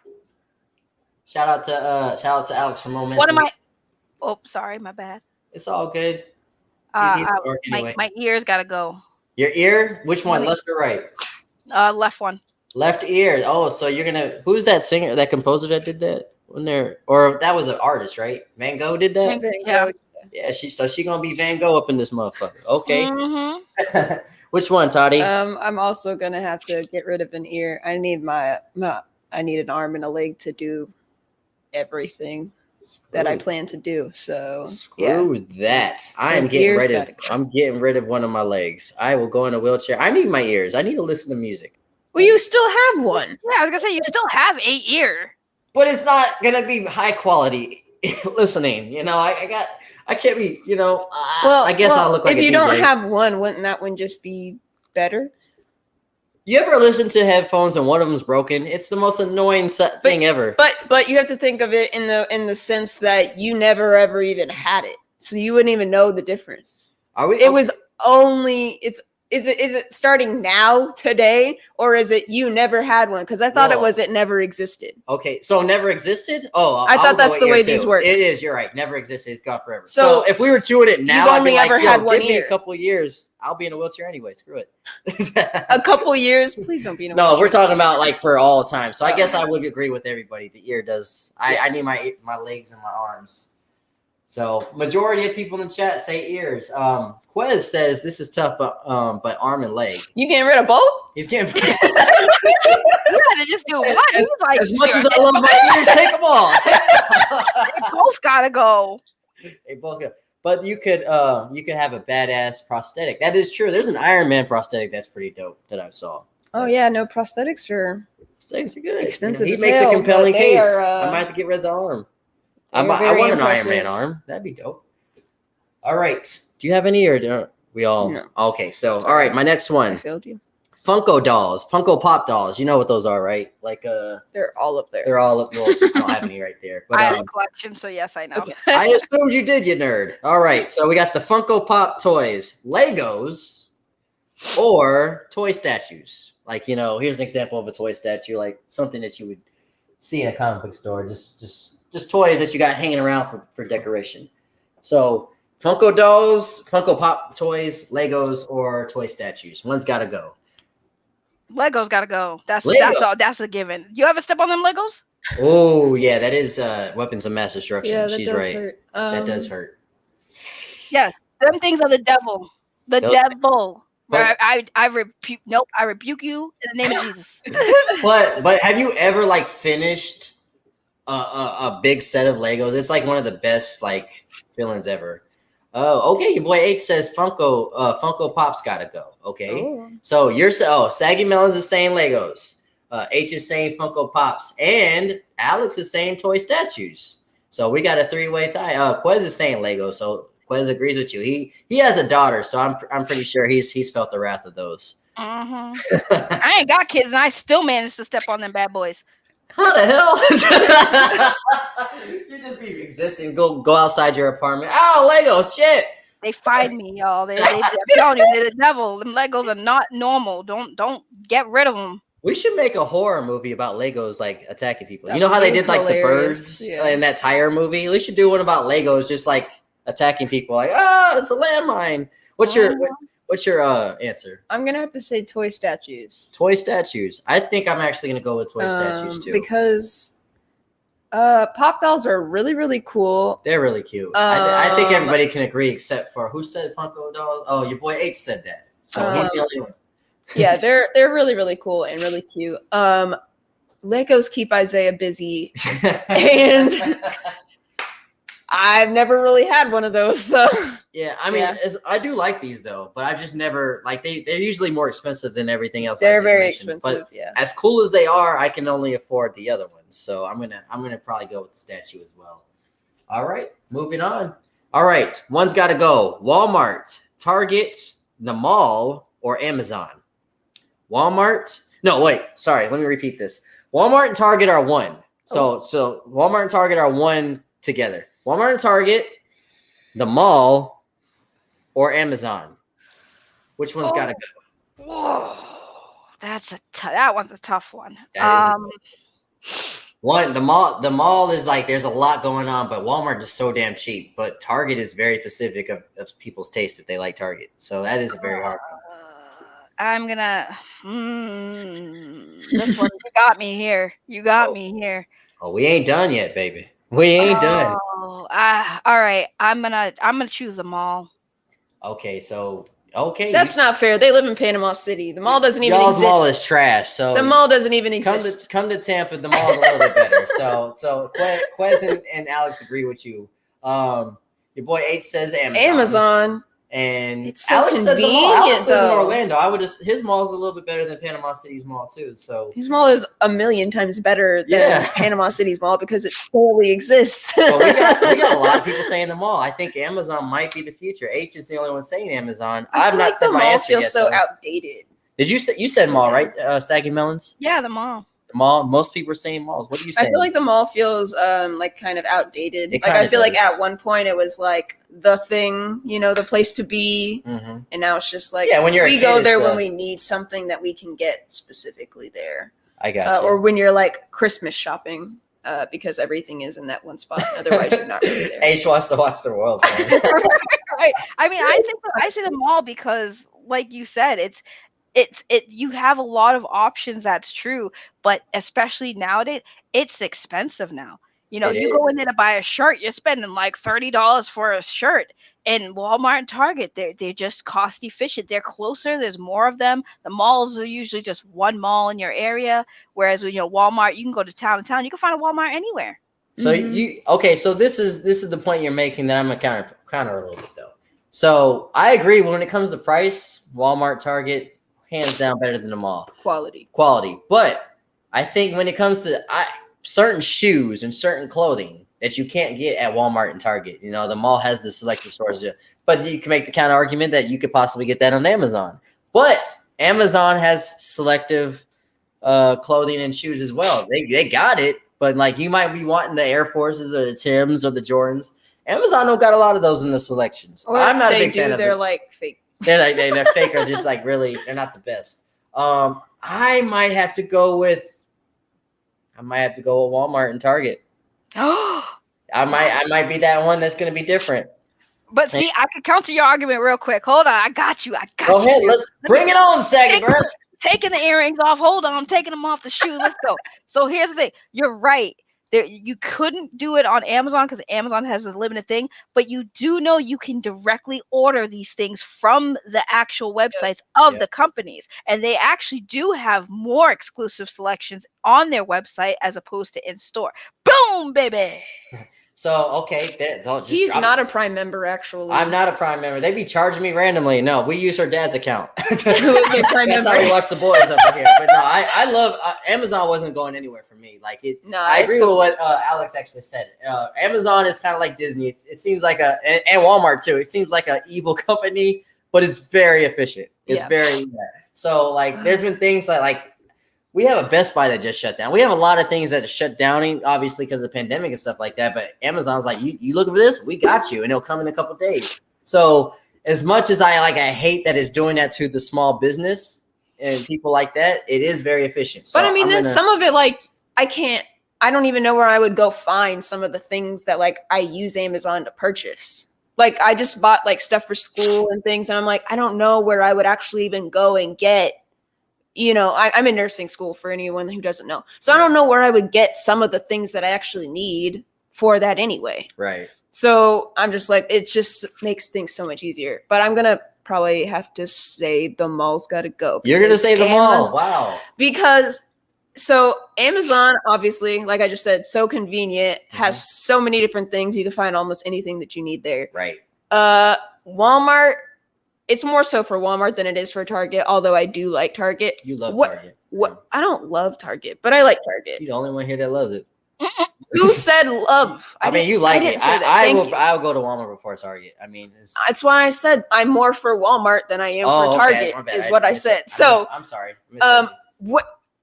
Shout out to Alex from Momentum. What am I? Oh, sorry, my bad. It's all good. My ears gotta go. Your ear? Which one? Left or right? Left one. Left ear. Oh, so you're gonna. Who's that singer, that composer that did that? Or that was an artist, right? Van Gogh did that. Yeah. She gonna be Van Gogh up in this motherfucker. Okay. Mm-hmm. Which one, Toddy? I'm also gonna have to get rid of an ear. I need I need an arm and a leg to do everything that I plan to do. So screw that. I'm getting rid of one of my legs. I will go in a wheelchair. I need my ears. I need to listen to music. Well, you still have one. Yeah, I was gonna say you still have 8 ears. but it's not gonna be high quality listening. You know, I can't be. You know, I guess I'll look like if a you DJ. don't have one, wouldn't that one just be better? You ever listen to headphones and one of them's broken? It's the most annoying thing ever. But you have to think of it in the sense that you never ever even had it, so you wouldn't even know the difference. Are we? It was only Is it starting now today, or is it you never had one? Because I thought it never existed. Okay, so never existed. Oh, I thought that's the way these work. It is. You're right. Never existed. It's gone forever. So if we were chewing it now, you've I'd be only like, ever had one give me ear. a couple years. I'll be in a wheelchair anyway. Screw it. A couple years, please don't be in a No, wheelchair. we're talking about like for all time. So I guess I would agree with everybody. The ear does. I Yes. need my legs and my arms. So majority of people in the chat say ears. Quez says this is tough, but arm and leg. You getting rid of both? He's getting You had to just do one. He was like, as much as I love my ears, take them all. they both gotta go. They both go. But you could have a badass prosthetic. That is true. There's an Iron Man prosthetic that's pretty dope that I saw. Oh yeah, no, prosthetics are Prosthetics are good. expensive. He as makes hell, a compelling but they case. are, I might have to get rid of the arm. I they're want very an Iron impressive. Man arm. That'd be dope. All right. Do you have any or do we all? No. Okay. So, all right. My next I one. failed you. Funko dolls. Funko Pop dolls. You know what those are, right? Like, They're all up there. they're all up. Well, I don't have any right there. But I have a collection, so yes, I know. Okay. I assumed you did, you nerd. All right. So we got the Funko Pop toys, Legos, or toy statues. Like, you know, here's an example of a toy statue, like something that you would see in a comic book store. Just toys that you got hanging around for decoration. So Funko dolls, Funko Pop toys, Legos, or toy statues. One's got to go. Legos gotta go. That's Lego. that's a given. You ever step on them Legos? Oh yeah, that is weapons of mass destruction. Yeah, that She's does right. hurt. That does hurt. Yes, them things are the devil. The Those- devil. But- I rebuke. Nope, I rebuke you in the name of Jesus. But have you ever like finished a big set of Legos? It's like one of the best like feelings ever. Oh, okay. Your boy H says Funko Pop's gotta go. Okay. Oh. So Saggy Melonz is saying Legos. H is saying Funko Pops, and Alex is saying toy statues. So we got a 3-way tie. Quez is saying Legos, so Quez agrees with you. He has a daughter, so I'm pretty sure he's felt the wrath of those. I ain't got kids, and I still managed to step on them bad boys. How the hell? You just be existing. Go outside your apartment. Oh, Legos, shit. They find me, y'all. I'm telling you, they're the devil. Them Legos are not normal. Don't get rid of them. We should make a horror movie about Legos like attacking people. That You know how they would be did like hilarious. the birds Yeah. in that tire movie? We should do one about Legos just like attacking people. Like, it's a landmine. What's your answer? I'm gonna have to say toy statues. Toy statues. I think I'm actually gonna go with toy statues too. Because pop dolls are really, really cool. They're really cute. I think everybody can agree except for who said Funko dolls? Oh, your boy H said that. So he's the only one. Yeah, they're really, really cool and really cute. Legos keep Isaiah busy, and I've never really had one of those. So yeah, I mean, I do like these though, but I've just never like they're usually more expensive than everything else. they're I just very mentioned. expensive. But Yeah. as cool as they are, I can only afford the other ones, so I'm gonna probably go with the statue as well. All right, moving on. All right, one's got to go: Walmart, Target, the mall, or Amazon. Walmart. No, wait. Sorry. Let me repeat this. Walmart and Target are one. So Walmart and Target are one together. Walmart and Target, the mall, or Amazon. Which one's got to go? Whoa, that one's a tough one. That is one. The mall is like there's a lot going on, but Walmart is so damn cheap. But Target is very specific of people's taste if they like Target. So that is a very hard one. I'm gonna. This one, you got me here. You got me here. Oh, we ain't done yet, baby. We ain't done. All right. I'm gonna choose the mall. Okay, That's not fair. They live in Panama City. The mall doesn't even y'all's exist. mall is trash. So The mall doesn't even exist. come to Tampa. The mall's a little bit better. So Quez and Alex agree with you. Your boy H says Amazon. And It's so Alex said the mall. convenient, Alex lives in though. Orlando. His mall is a little bit better than Panama City's mall too. So His mall is a million times better than Panama City's mall because it totally exists. but we got a lot of people saying the mall. I think Amazon might be the future. H is the only one saying Amazon. I I've feel not like said the my mall answer feels yet. so though. outdated. Did you said mall, right? Saggy Melonz? Yeah, the mall. The mall. Most people are saying malls. What are you saying? I feel like the mall feels like kind of outdated. It Like kinda I feel like does. at one point it was like the thing, the place to be, Mhm. and now it's just like When you're a we kid, go it's there the- when we need something that we can get specifically there, I got you. or when you're like Christmas shopping, because everything is in that one spot. Otherwise, you're not really there. H wants to watch the world. Man. Right. I mean, I say the mall because, like you said, you have a lot of options. That's true, but especially nowadays, it's expensive now. It You go in is. there to buy a shirt, you're spending like $30 for a shirt. And Walmart and Target, they're just cost efficient. They're closer. There's more of them. The malls are usually just one mall in your area, whereas Walmart, you can go to town to town. You can find a Walmart anywhere. So Mhm. So this is the point you're making that I'm gonna counter a little bit though. So I agree when it comes to price, Walmart, Target, hands down better than the mall. Quality. But I think when it comes to certain shoes and certain clothing that you can't get at Walmart and Target, the mall has the selective stores, but you can make the counter argument that you could possibly get that on Amazon. But Amazon has selective clothing and shoes as well. They got it, but like you might be wanting the Air Forces or the Tims or the Jordans. Amazon don't got a lot of those in the selections. Or I'm if not a they big fan of they're it. like fake. They're fake or just like really they're not the best. I might have to go with Walmart and Target. I might be that one that's gonna be different. But see, I could counter your argument real quick. Hold on, I got you. Go ahead, let's bring it on, Saggy Breast. Taking the earrings off. Hold on, I'm taking them off the shoes. Let's go. So here's the thing. You're right. You couldn't do it on Amazon because Amazon has a limited thing, but you do know you can directly order these things from the actual websites of the companies, and they actually do have more exclusive selections on their website as opposed to in store. Boom, baby. So okay, He's not a Prime member, actually. I'm not a Prime member. They be charging me randomly. No, we use her dad's account. Who is a Prime That's member? how we watch the boys up here. But no, I love Amazon. Wasn't going anywhere for me. Like it. No, I agree with what Alex actually said. Amazon is kind of like Disney. It seems like and Walmart too. It seems like an evil company, but it's very efficient. It's very so like. There's been things like we have a Best Buy that just shut down. We have a lot of things that are shut down, obviously because of the pandemic and stuff like that. But Amazon's like, you looking for this? We got you, and it'll come in a couple of days. So as much as I hate that it's doing that to the small business and people like that, it is very efficient. So but I mean, some of it, like I don't even know where I would go find some of the things that like I use Amazon to purchase. Like I just bought like stuff for school and things, and I'm like, I don't know where I would actually even go and get. I'm in nursing school for anyone who doesn't know. So I don't know where I would get some of the things that I actually need for that anyway. Right. So I'm just like, it just makes things so much easier. But I'm going to probably have to say the mall's got to go. You're going to say the mall. Wow. Because Amazon, obviously, like I just said, so convenient, has so many different things. You can find almost anything that you need there. Right. Walmart. It's more so for Walmart than it is for Target, although I do like Target. You love Target. What? I don't love Target, but I like Target. You're the only one here that loves it. Who said love? I mean, you like it. I will go to Walmart before Target. I mean, that's why I said I'm more for Walmart than I am for Target, is what I said. I'm sorry.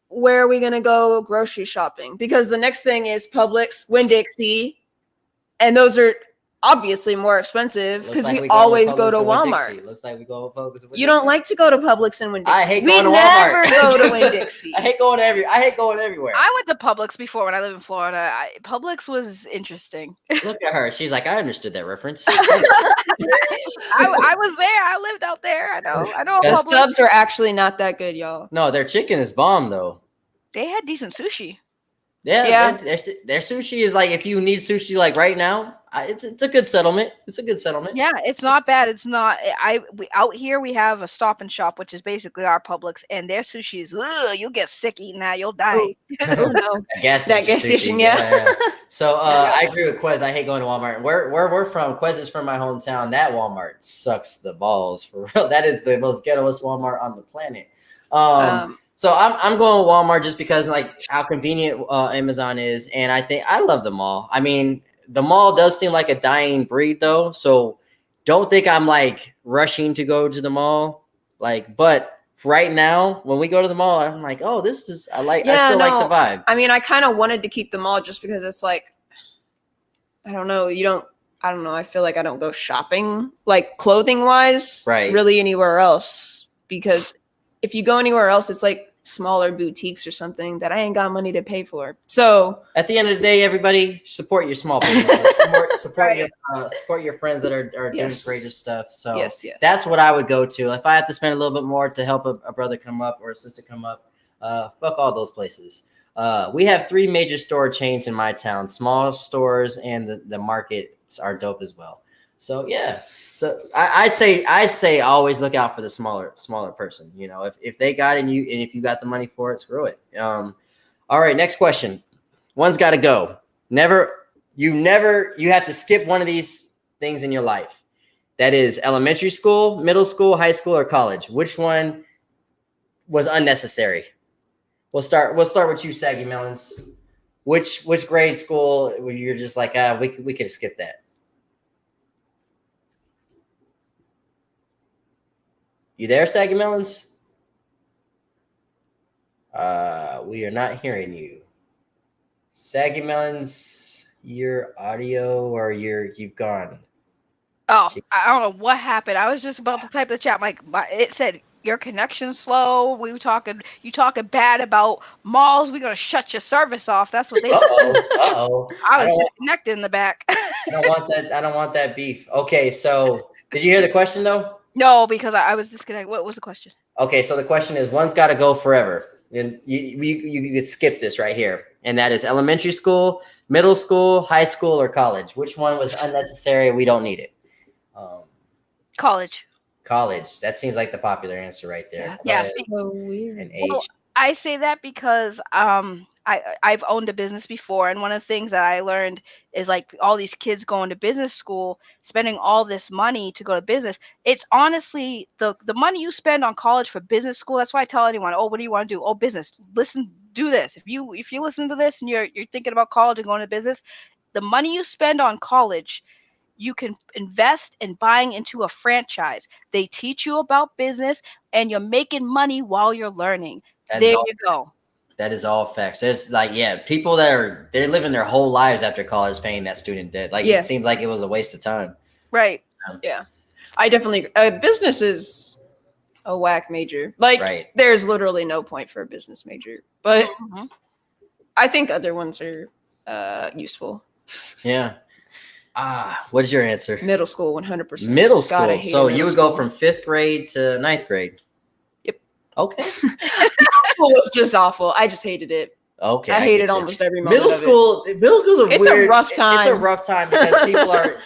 Where are we going to go grocery shopping? Because the next thing is Publix, Winn-Dixie, and those are obviously more expensive because we always go to Walmart. Looks like we go to Publix. You don't like to go to Publix and Winn-Dixie. I hate going to Walmart. We never go to Winn-Dixie. I hate going everywhere. I went to Publix before when I lived in Florida. Publix was interesting. Look at her. She's like, I understood that reference. I was there. I lived out there. I know. The subs are actually not that good, y'all. No, their chicken is bomb though. They had decent sushi. Yeah. Their sushi is like, if you need sushi like right now, it's a good settlement. It's a good settlement. Yeah, it's not bad. It's not. We out here we have a Stop and Shop, which is basically our Publix, and their sushi is. Ugh, you'll get sick eating that. You'll die. Oh no. Gas That station gas sushi. station, yeah. So I agree with Quez. I hate going to Walmart. Where we're from, Quez is from my hometown. That Walmart sucks the balls for real. That is the most ghettoest Walmart on the planet. So I'm going with Walmart just because like how convenient Amazon is, and I think I love the mall. I mean, the mall does seem like a dying breed though, so don't think I'm like rushing to go to the mall. Like, but for right now, when we go to the mall, I'm like, oh, this is I like the vibe. I mean, I kind of wanted to keep the mall just because it's like, I don't know. I don't know. I feel like I don't go shopping like clothing wise, really anywhere else, because if you go anywhere else, it's like smaller boutiques or something that I ain't got money to pay for. So at the end of the day, everybody support your small businesses. Support your friends that are doing creative stuff. So that's what I would go to. If I have to spend a little bit more to help a brother come up or a sister come up, fuck all those places. We have 3 major store chains in my town. Small stores and the markets are dope as well. So yeah. So I say always look out for the smaller person. You know, if they got it and if you got the money for it, screw it. All right, next question. One's got to go. You have to skip one of these things in your life. That is elementary school, middle school, high school, or college. Which one was unnecessary? We'll start with you, Saggy Melonz. Which grade school where you're just like, we could skip that? You there, Saggy Melonz? We are not hearing you. Saggy Melonz, your audio or you've gone. Oh, I don't know what happened. I was just about to type the chat. It said your connection's slow. You talking bad about malls. We're gonna shut your service off. That's what they said. Uh-oh. I was disconnected in the back. I don't want that beef. Okay, so did you hear the question though? No, because I was disconnected. What was the question? Okay, so the question is, one's got to go forever. And you could skip this right here. And that is elementary school, middle school, high school, or college. Which one was unnecessary? We don't need it. College. College. That seems like the popular answer right there. Yeah. So weird. And age. Well, I say that because I've owned a business before, and one of the things that I learned is like all these kids going to business school, spending all this money to go to business. It's honestly the money you spend on college for business school. That's why I tell anyone, oh, what do you want to do? Oh, business. Listen, do this. If you listen to this and you're thinking about college and going to business, the money you spend on college, you can invest in buying into a franchise. They teach you about business, and you're making money while you're learning. There you go. That is all facts. There's like, people they're living their whole lives after college paying that student debt. Like it seemed like it was a waste of time. Right. Yeah. I definitely business is a whack major. Like there's literally no point for a business major. But I think other ones are useful. Yeah. What is your answer? Middle school, 100%. Middle school. So you would go from 5th grade to 9th grade. Yep. Okay. School was just awful. I just hated it. Okay. I hated almost every moment. Middle school's it's a rough time. It's a rough time because people are,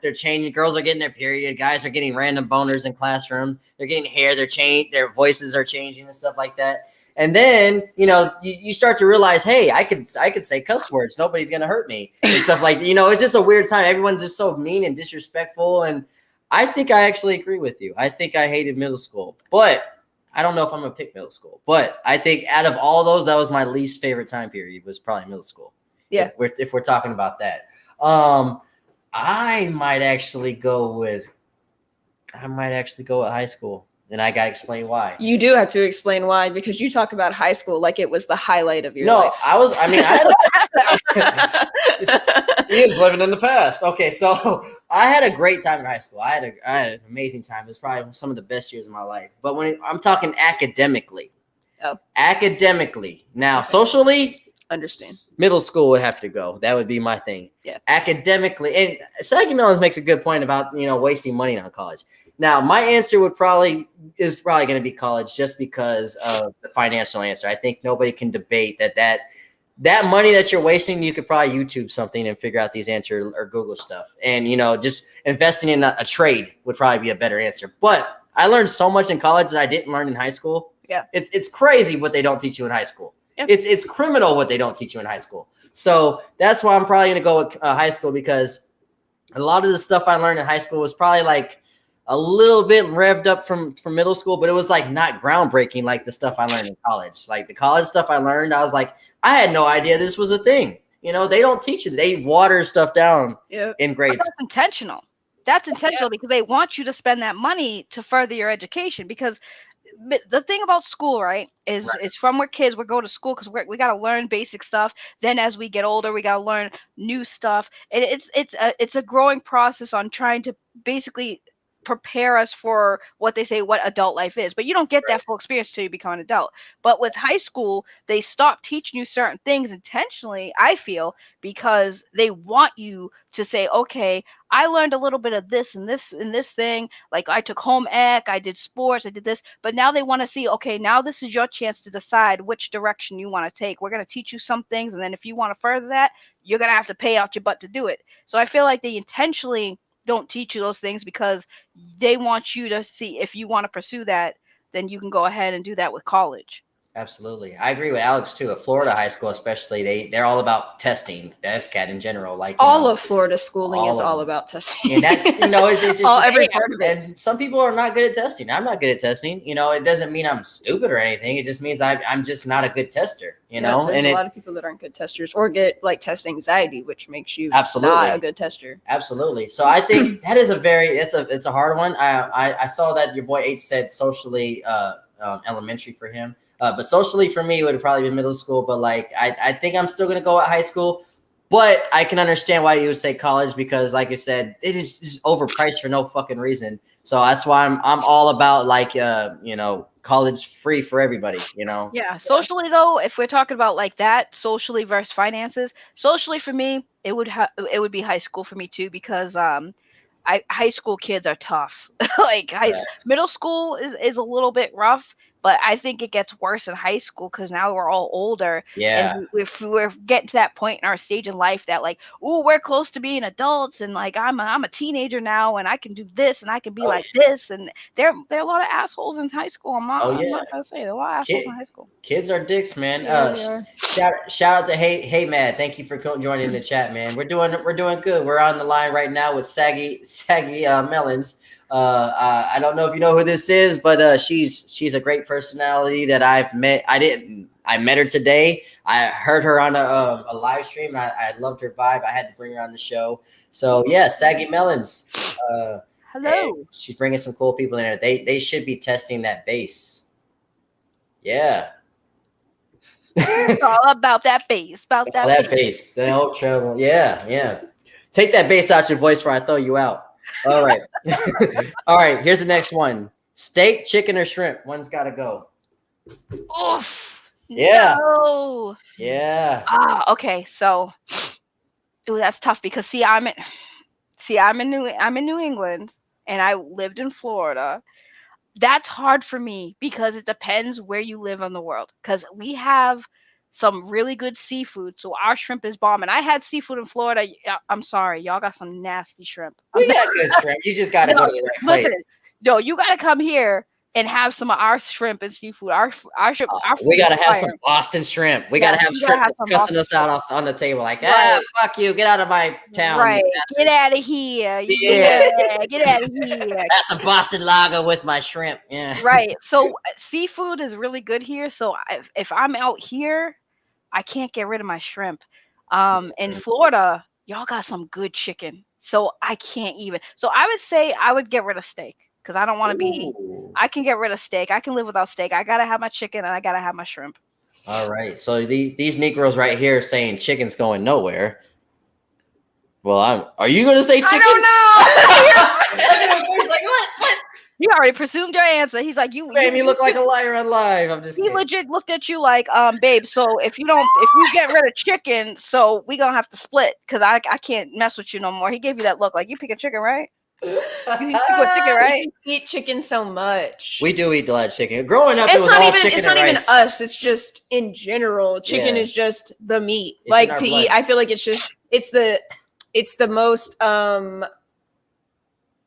they're changing. Girls are getting their period. Guys are getting random boners in classroom. They're getting hair. Their voices are changing and stuff like that. And then, you start to realize, hey, I could say cuss words. Nobody's going to hurt me and stuff like, it's just a weird time. Everyone's just so mean and disrespectful. And I think I actually agree with you. I think I hated middle school, but I don't know if I'm going to pick middle school. But I think out of all those, that was my least favorite time period was probably middle school. Yeah. If we're talking about that. I might actually go with high school. And I got to explain why. You do have to explain why, because you talk about high school like it was the highlight of your life. He was living in the past. Okay, so I had a great time in high school. I had an amazing time. It was probably some of the best years of my life. But I'm talking academically. Oh. Academically. Now, socially, understand. Middle school would have to go. That would be my thing. Yeah. Academically, and Saggy Melonz makes a good point about, wasting money on college. Now, my answer is probably going to be college just because of the financial answer. I think nobody can debate that that money that you're wasting, you could probably YouTube something and figure out these answers or Google stuff. And, just investing in a trade would probably be a better answer. But I learned so much in college that I didn't learn in high school. Yeah. It's crazy what they don't teach you in high school. Yep. It's criminal what they don't teach you in high school. So that's why I'm probably going to go with high school, because a lot of the stuff I learned in high school was probably like a little bit revved up from middle school, but it was like not groundbreaking like the stuff I learned in college. Like the college stuff I learned, I was like, I had no idea this was a thing. They don't teach you. They water stuff down in grades. But that's intentional. That's intentional because they want you to spend that money to further your education. Because the thing about school, right, is from we're kids, we go to school because we got to learn basic stuff. Then as we get older, we got to learn new stuff. And it's a growing process on trying to basically prepare us for what they say what adult life is, but you don't get that full experience till you become an adult. But with high school, they stop teaching you certain things intentionally, I feel, because they want you to say, okay, I learned a little bit of this and this thing, like I took home ec, I did sports, I did this, but now they want to see, okay, now this is your chance to decide which direction you want to take. We're going to teach you some things, and then if you want to further that, you're going to have to pay out your butt to do it. So I feel like they intentionally don't teach you those things because they want you to see if you want to pursue that, then you can go ahead and do that with college. Absolutely. I agree with Alex too. At Florida high school, especially, they're all about testing, the FCAT in general. Like all of Florida schooling is all about testing. And that's, it's all every part of it. And some people are not good at testing. I'm not good at testing. It doesn't mean I'm stupid or anything. It just means I'm just not a good tester, There's a lot of people that aren't good testers or get like test anxiety, which makes you not a good tester. Absolutely. So I think that is it's a hard one. I saw that your boy H said socially elementary for him. But socially for me, it would have probably been middle school. But like, I think I'm still going to go at high school. But I can understand why you would say college, because like I said, it is just overpriced for no fucking reason. So that's why I'm all about like, college free for everybody, Yeah. Socially though, if we're talking about like that, socially versus finances, socially for me, it would be high school for me too, because high school kids are tough. Like middle school is a little bit rough, but I think it gets worse in high school because now we're all older. Yeah. And we're getting to that point in our stage in life that like, ooh, we're close to being adults, and like I'm a teenager now, and I can do this and I can be like this. And there are a lot of assholes in high school. I'm not gonna say there are a lot of assholes in high school. Kids are dicks, man. Shout out to Hey Mad. Thank you for joining the chat, man. We're doing good. We're on the line right now with Saggy Melonz. I don't know if you know who this is, but she's a great personality that I've met. I met her today. I heard her on a live stream. I loved her vibe. I had to bring her on the show. So yeah, Saggy Melonz. Hello. She's bringing some cool people in there. They should be testing that bass. Yeah. It's all about that bass. That bass. The whole treble. Yeah. Take that bass out your voice before I throw you out. All right. All right. Here's the next one. Steak, chicken, or shrimp? One's got to go. Oof. Yeah. No. Yeah. Okay. So, that's tough because I'm in New England and I lived in Florida. That's hard for me because it depends where you live in the world. Because we have some really good seafood, so our shrimp is bomb. And I had seafood in Florida. I'm sorry, y'all got some nasty shrimp. We got good shrimp. You just got to go to the right place. Listen, no, you got to come here and have some of our shrimp and seafood. Our shrimp. We got to have some Boston shrimp. We got to have shrimp cussing us out on the table like, fuck you, get out of my town. Right, get out of here. Yeah, get out of here. That's some Boston lager with my shrimp. Yeah. Right. So seafood is really good here. So if I'm out here, I can't get rid of my shrimp. In Florida, y'all got some good chicken. So I can't even. So I would say I would get rid of steak because I don't want to be. I can get rid of steak. I can live without steak. I got to have my chicken and I got to have my shrimp. All right. So these Negroes right here saying chicken's going nowhere. Well, are you going to say chicken? I don't know. He's like, what? He already presumed your answer. He's like, you made me look like a liar on live. I'm just kidding. Legit looked at you like, babe, so if you get rid of chicken, so we gonna have to split because I can't mess with you no more. He gave you that look like you picking chicken, right? You stick with chicken, right? We eat chicken so much. We do eat a lot of chicken. Growing up, it It's was not all even. chicken It's not and even rice. us. It's just in general. Chicken Yeah. is just the meat. It's in like our to blood. eat. I feel like it's just. It's the most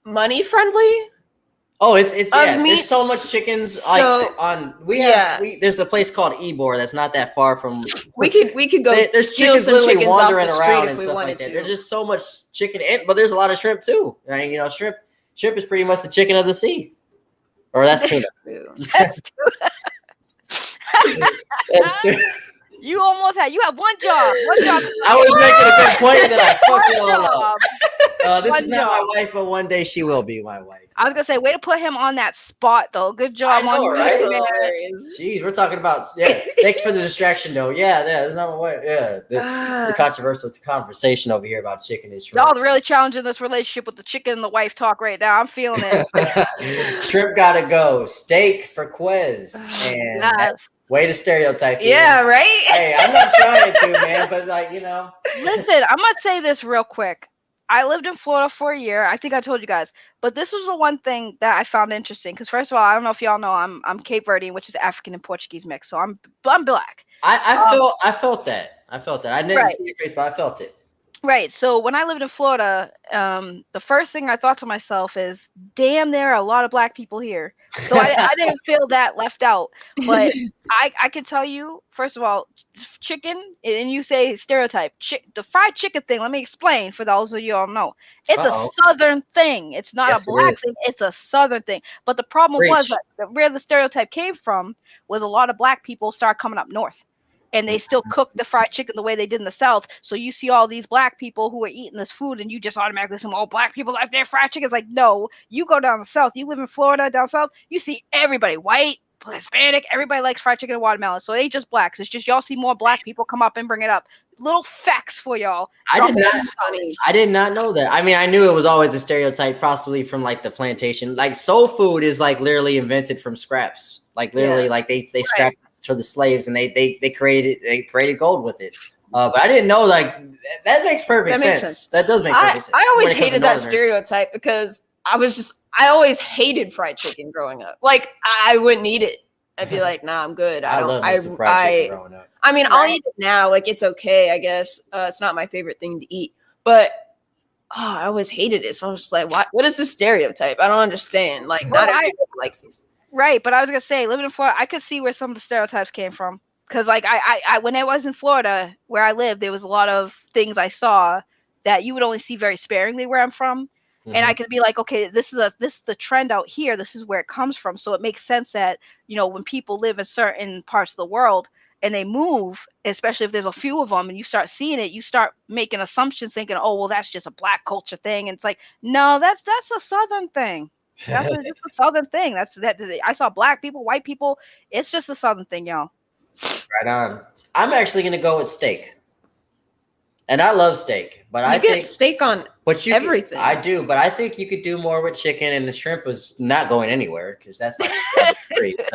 money friendly. Oh, it's Of yeah. There's meats. so much chickens. So, There's a place called Ybor that's not that far from. we could go There's steal chickens some literally chickens off wandering the around street and if we stuff wanted like that. to. There's just so much chicken, but there's a lot of shrimp too. Right? You know, shrimp is pretty much the chicken of the sea, or that's tuna. That's tuna. You have one job. I was making a good point that I fucked it all up. job. This One is not job. my wife, but one day she will be my wife. I was gonna say, way to put him on that spot, though. Good job I know, on you, right? man. Jeez, we're talking about Thanks for the distraction, though. Yeah, that's not my wife. Yeah, the controversial conversation over here about chicken and shrimp. Y'all really challenging this relationship with the chicken and the wife talk right now. I'm feeling it. Shrimp gotta go. Steak for Quiz. And Yes. way to stereotype. Yeah, right. Hey, I'm not trying to, man, but like Listen, I'm gonna say this real quick. I lived in Florida for a year. I think I told you guys, but this was the one thing that I found interesting. Because first of all, I don't know if y'all know, I'm Cape Verdean, which is African and Portuguese mix. So I'm black. I felt that. I didn't Right. see your face, but I felt it. Right. So when I lived in Florida, the first thing I thought to myself is, damn, there are a lot of black people here. So I didn't feel that left out. But I can tell you, first of all, chicken, and you say stereotype, the fried chicken thing, let me explain for those of you all know. It's a Southern thing. It's not a black thing. It's a Southern thing. But the problem was that where the stereotype came from was a lot of black people started coming up north. And they still cook the fried chicken the way they did in the South. So you see all these black people who are eating this food, and you just automatically assume, oh, black people like their fried chicken. It's like, no, you go down the South. You live in Florida, down South. You see everybody, white, Hispanic, everybody likes fried chicken and watermelon. So it ain't just blacks. It's just y'all see more black people come up and bring it up. Little facts for y'all. I did not know that. I mean, I knew it was always a stereotype, possibly from like the plantation. Like soul food is like literally invented from scraps. Like literally, like they scrapped for the slaves, and they created gold with it. But I didn't know, like, that makes perfect sense. That does make perfect sense. I always hated that stereotype because I always hated fried chicken growing up. Like I wouldn't eat it. I'd be like, nah, I'm good. I love fried chicken growing up. I mean, I'll eat it now. Like it's okay, I guess. It's not my favorite thing to eat, but I always hated it. So I was just like, what is this stereotype? I don't understand. Like not everybody likes this. Right, but I was gonna say, living in Florida, I could see where some of the stereotypes came from. Because like I when I was in Florida, where I lived, there was a lot of things I saw that you would only see very sparingly where I'm from. Mm-hmm. And I could be like, okay, this is the trend out here. This is where it comes from. So it makes sense that, you know, when people live in certain parts of the world and they move, especially if there's a few of them, and you start seeing it, you start making assumptions, thinking, oh, well, that's just a black culture thing. And it's like, no, that's a Southern thing. That's just a Southern thing. I saw black people, white people. It's just a Southern thing, y'all. Right on. I'm actually gonna go with steak, and I love steak, but I think steak on everything. I do, but I think you could do more with chicken, and the shrimp was not going anywhere because that's my favorite.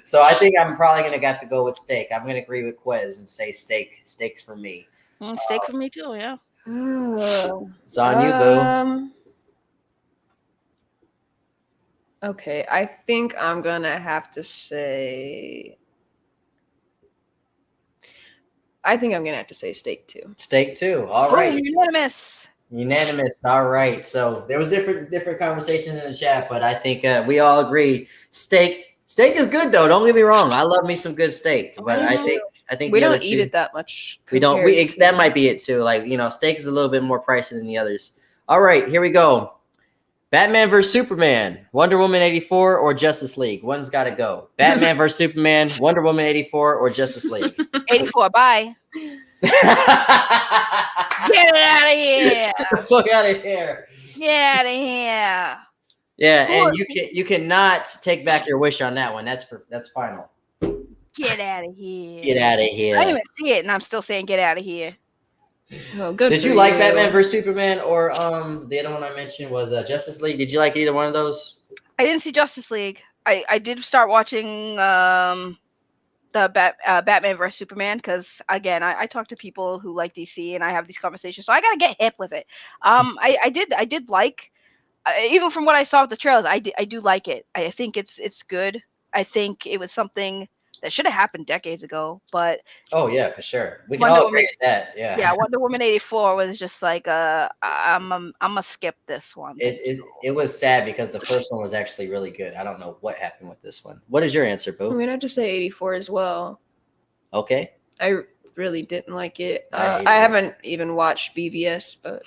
So I think I'm probably gonna have to go with steak. I'm gonna agree with Quiz and say steak. Steak's for me. Steak for me too. Yeah. It's on you, boo. Okay, I think I'm gonna have to say. I think I'm gonna have to say steak too. Steak too. All right. Unanimous. All right. So there was different conversations in the chat, but I think we all agree steak. Steak is good though. Don't get me wrong. I love me some good steak, but I think we don't eat it that much. We don't. That might be it too. Like, you know, steak is a little bit more pricey than the others. All right, here we go. Batman vs. Superman, Wonder Woman 84, or Justice League? One's got to go. Batman vs. Superman, Wonder Woman 84, or Justice League? 84, bye. Get it out of here. Fuck out of here. Get out of here. Yeah, and you cannot take back your wish on that one. That's final. Get out of here. Get out of here. I didn't even see it, and I'm still saying get out of here. Oh, good. Did you like Batman vs. Superman, or the other one I mentioned was Justice League? Did you like either one of those? I didn't see Justice League. I did start watching the Batman vs. Superman because, again, I talk to people who like DC and I have these conversations, so I gotta get hip with it. I did like even from what I saw with the trailers, I do like it. I think it's good. I think it was something that should have happened decades ago, but Oh yeah, for sure. We can Wonder all Woman- agree at that. Yeah. yeah, Wonder Woman 84 was just like I'm gonna skip this one. It was sad because the first one was actually really good. I don't know what happened with this one. What is your answer, I Boo? mean, I just say 84 as well. Okay. I really didn't like it. I hated I it. haven't even watched BVS, but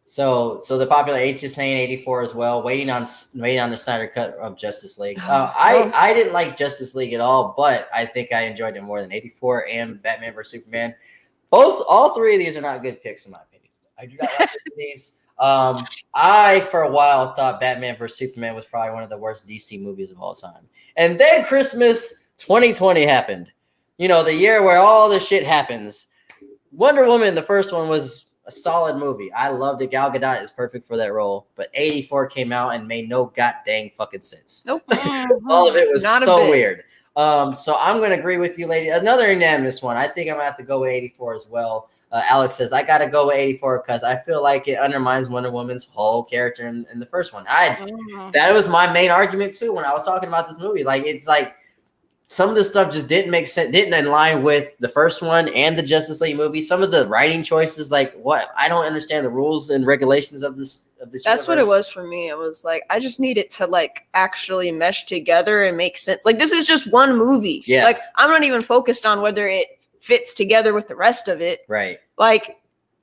So the popular H is saying 84 as well. Waiting on the Snyder cut of Justice League. I didn't like Justice League at all, but I think I enjoyed it more than 84 and Batman vs Superman. All three of these are not good picks in my opinion. I do not like these. I for a while thought Batman vs Superman was probably one of the worst DC movies of all time, and then Christmas 2020 happened. You know, the year where all this shit happens. Wonder Woman, the first one, was a solid movie. I loved it. Gal Gadot is perfect for that role. But 84 came out and made no goddamn fucking sense. nope. All of it was Not a so bit. weird. So I'm going to agree with you, lady. Another unanimous one. I think I'm going to have to go with 84 as well. Alex says, I got to go with 84 because I feel like it undermines Wonder Woman's whole character in the first one. That was my main argument, too, when I was talking about this movie. Like, it's like, some of the stuff just didn't make sense, didn't align with the first one and the Justice League movie. Some of the writing choices, like what I don't understand the rules and regulations of this. That's what it was for me. It was like I just need it to like actually mesh together and make sense. Like this is just one movie. Yeah. Like I'm not even focused on whether it fits together with the rest of it. Right. Like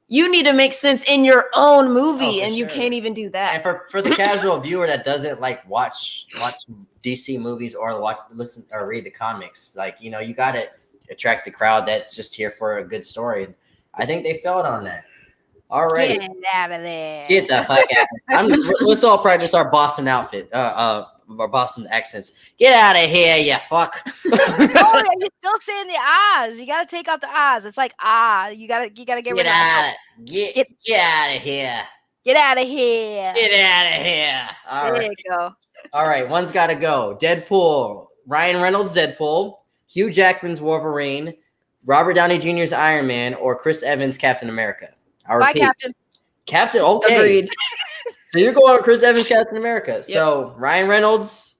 you need to make sense in your own movie, Oh, for and you sure. can't even do that. And for the casual viewer that doesn't like watch DC movies or listen or read the comics, like you know, you got to attract the crowd that's just here for a good story. And I think they failed on that. All right, Get out of there. get the fuck out. Let's all practice our Boston outfit. Our Boston accents. Get out of here, you fuck. Oh, yeah, you're still saying the ahs. You gotta take out the ahs. It's like you gotta get rid Get of out. that. Get out of here. Get out of here. Get out of here. All There right. you go. All right, one's got to go. Deadpool. Ryan Reynolds' Deadpool. Hugh Jackman's Wolverine. Robert Downey Jr.'s Iron Man. Or Chris Evans' Captain America. I Bye, repeat. Captain. Captain, okay. Agreed. So you're going with Chris Evans' Captain America. So Ryan Reynolds,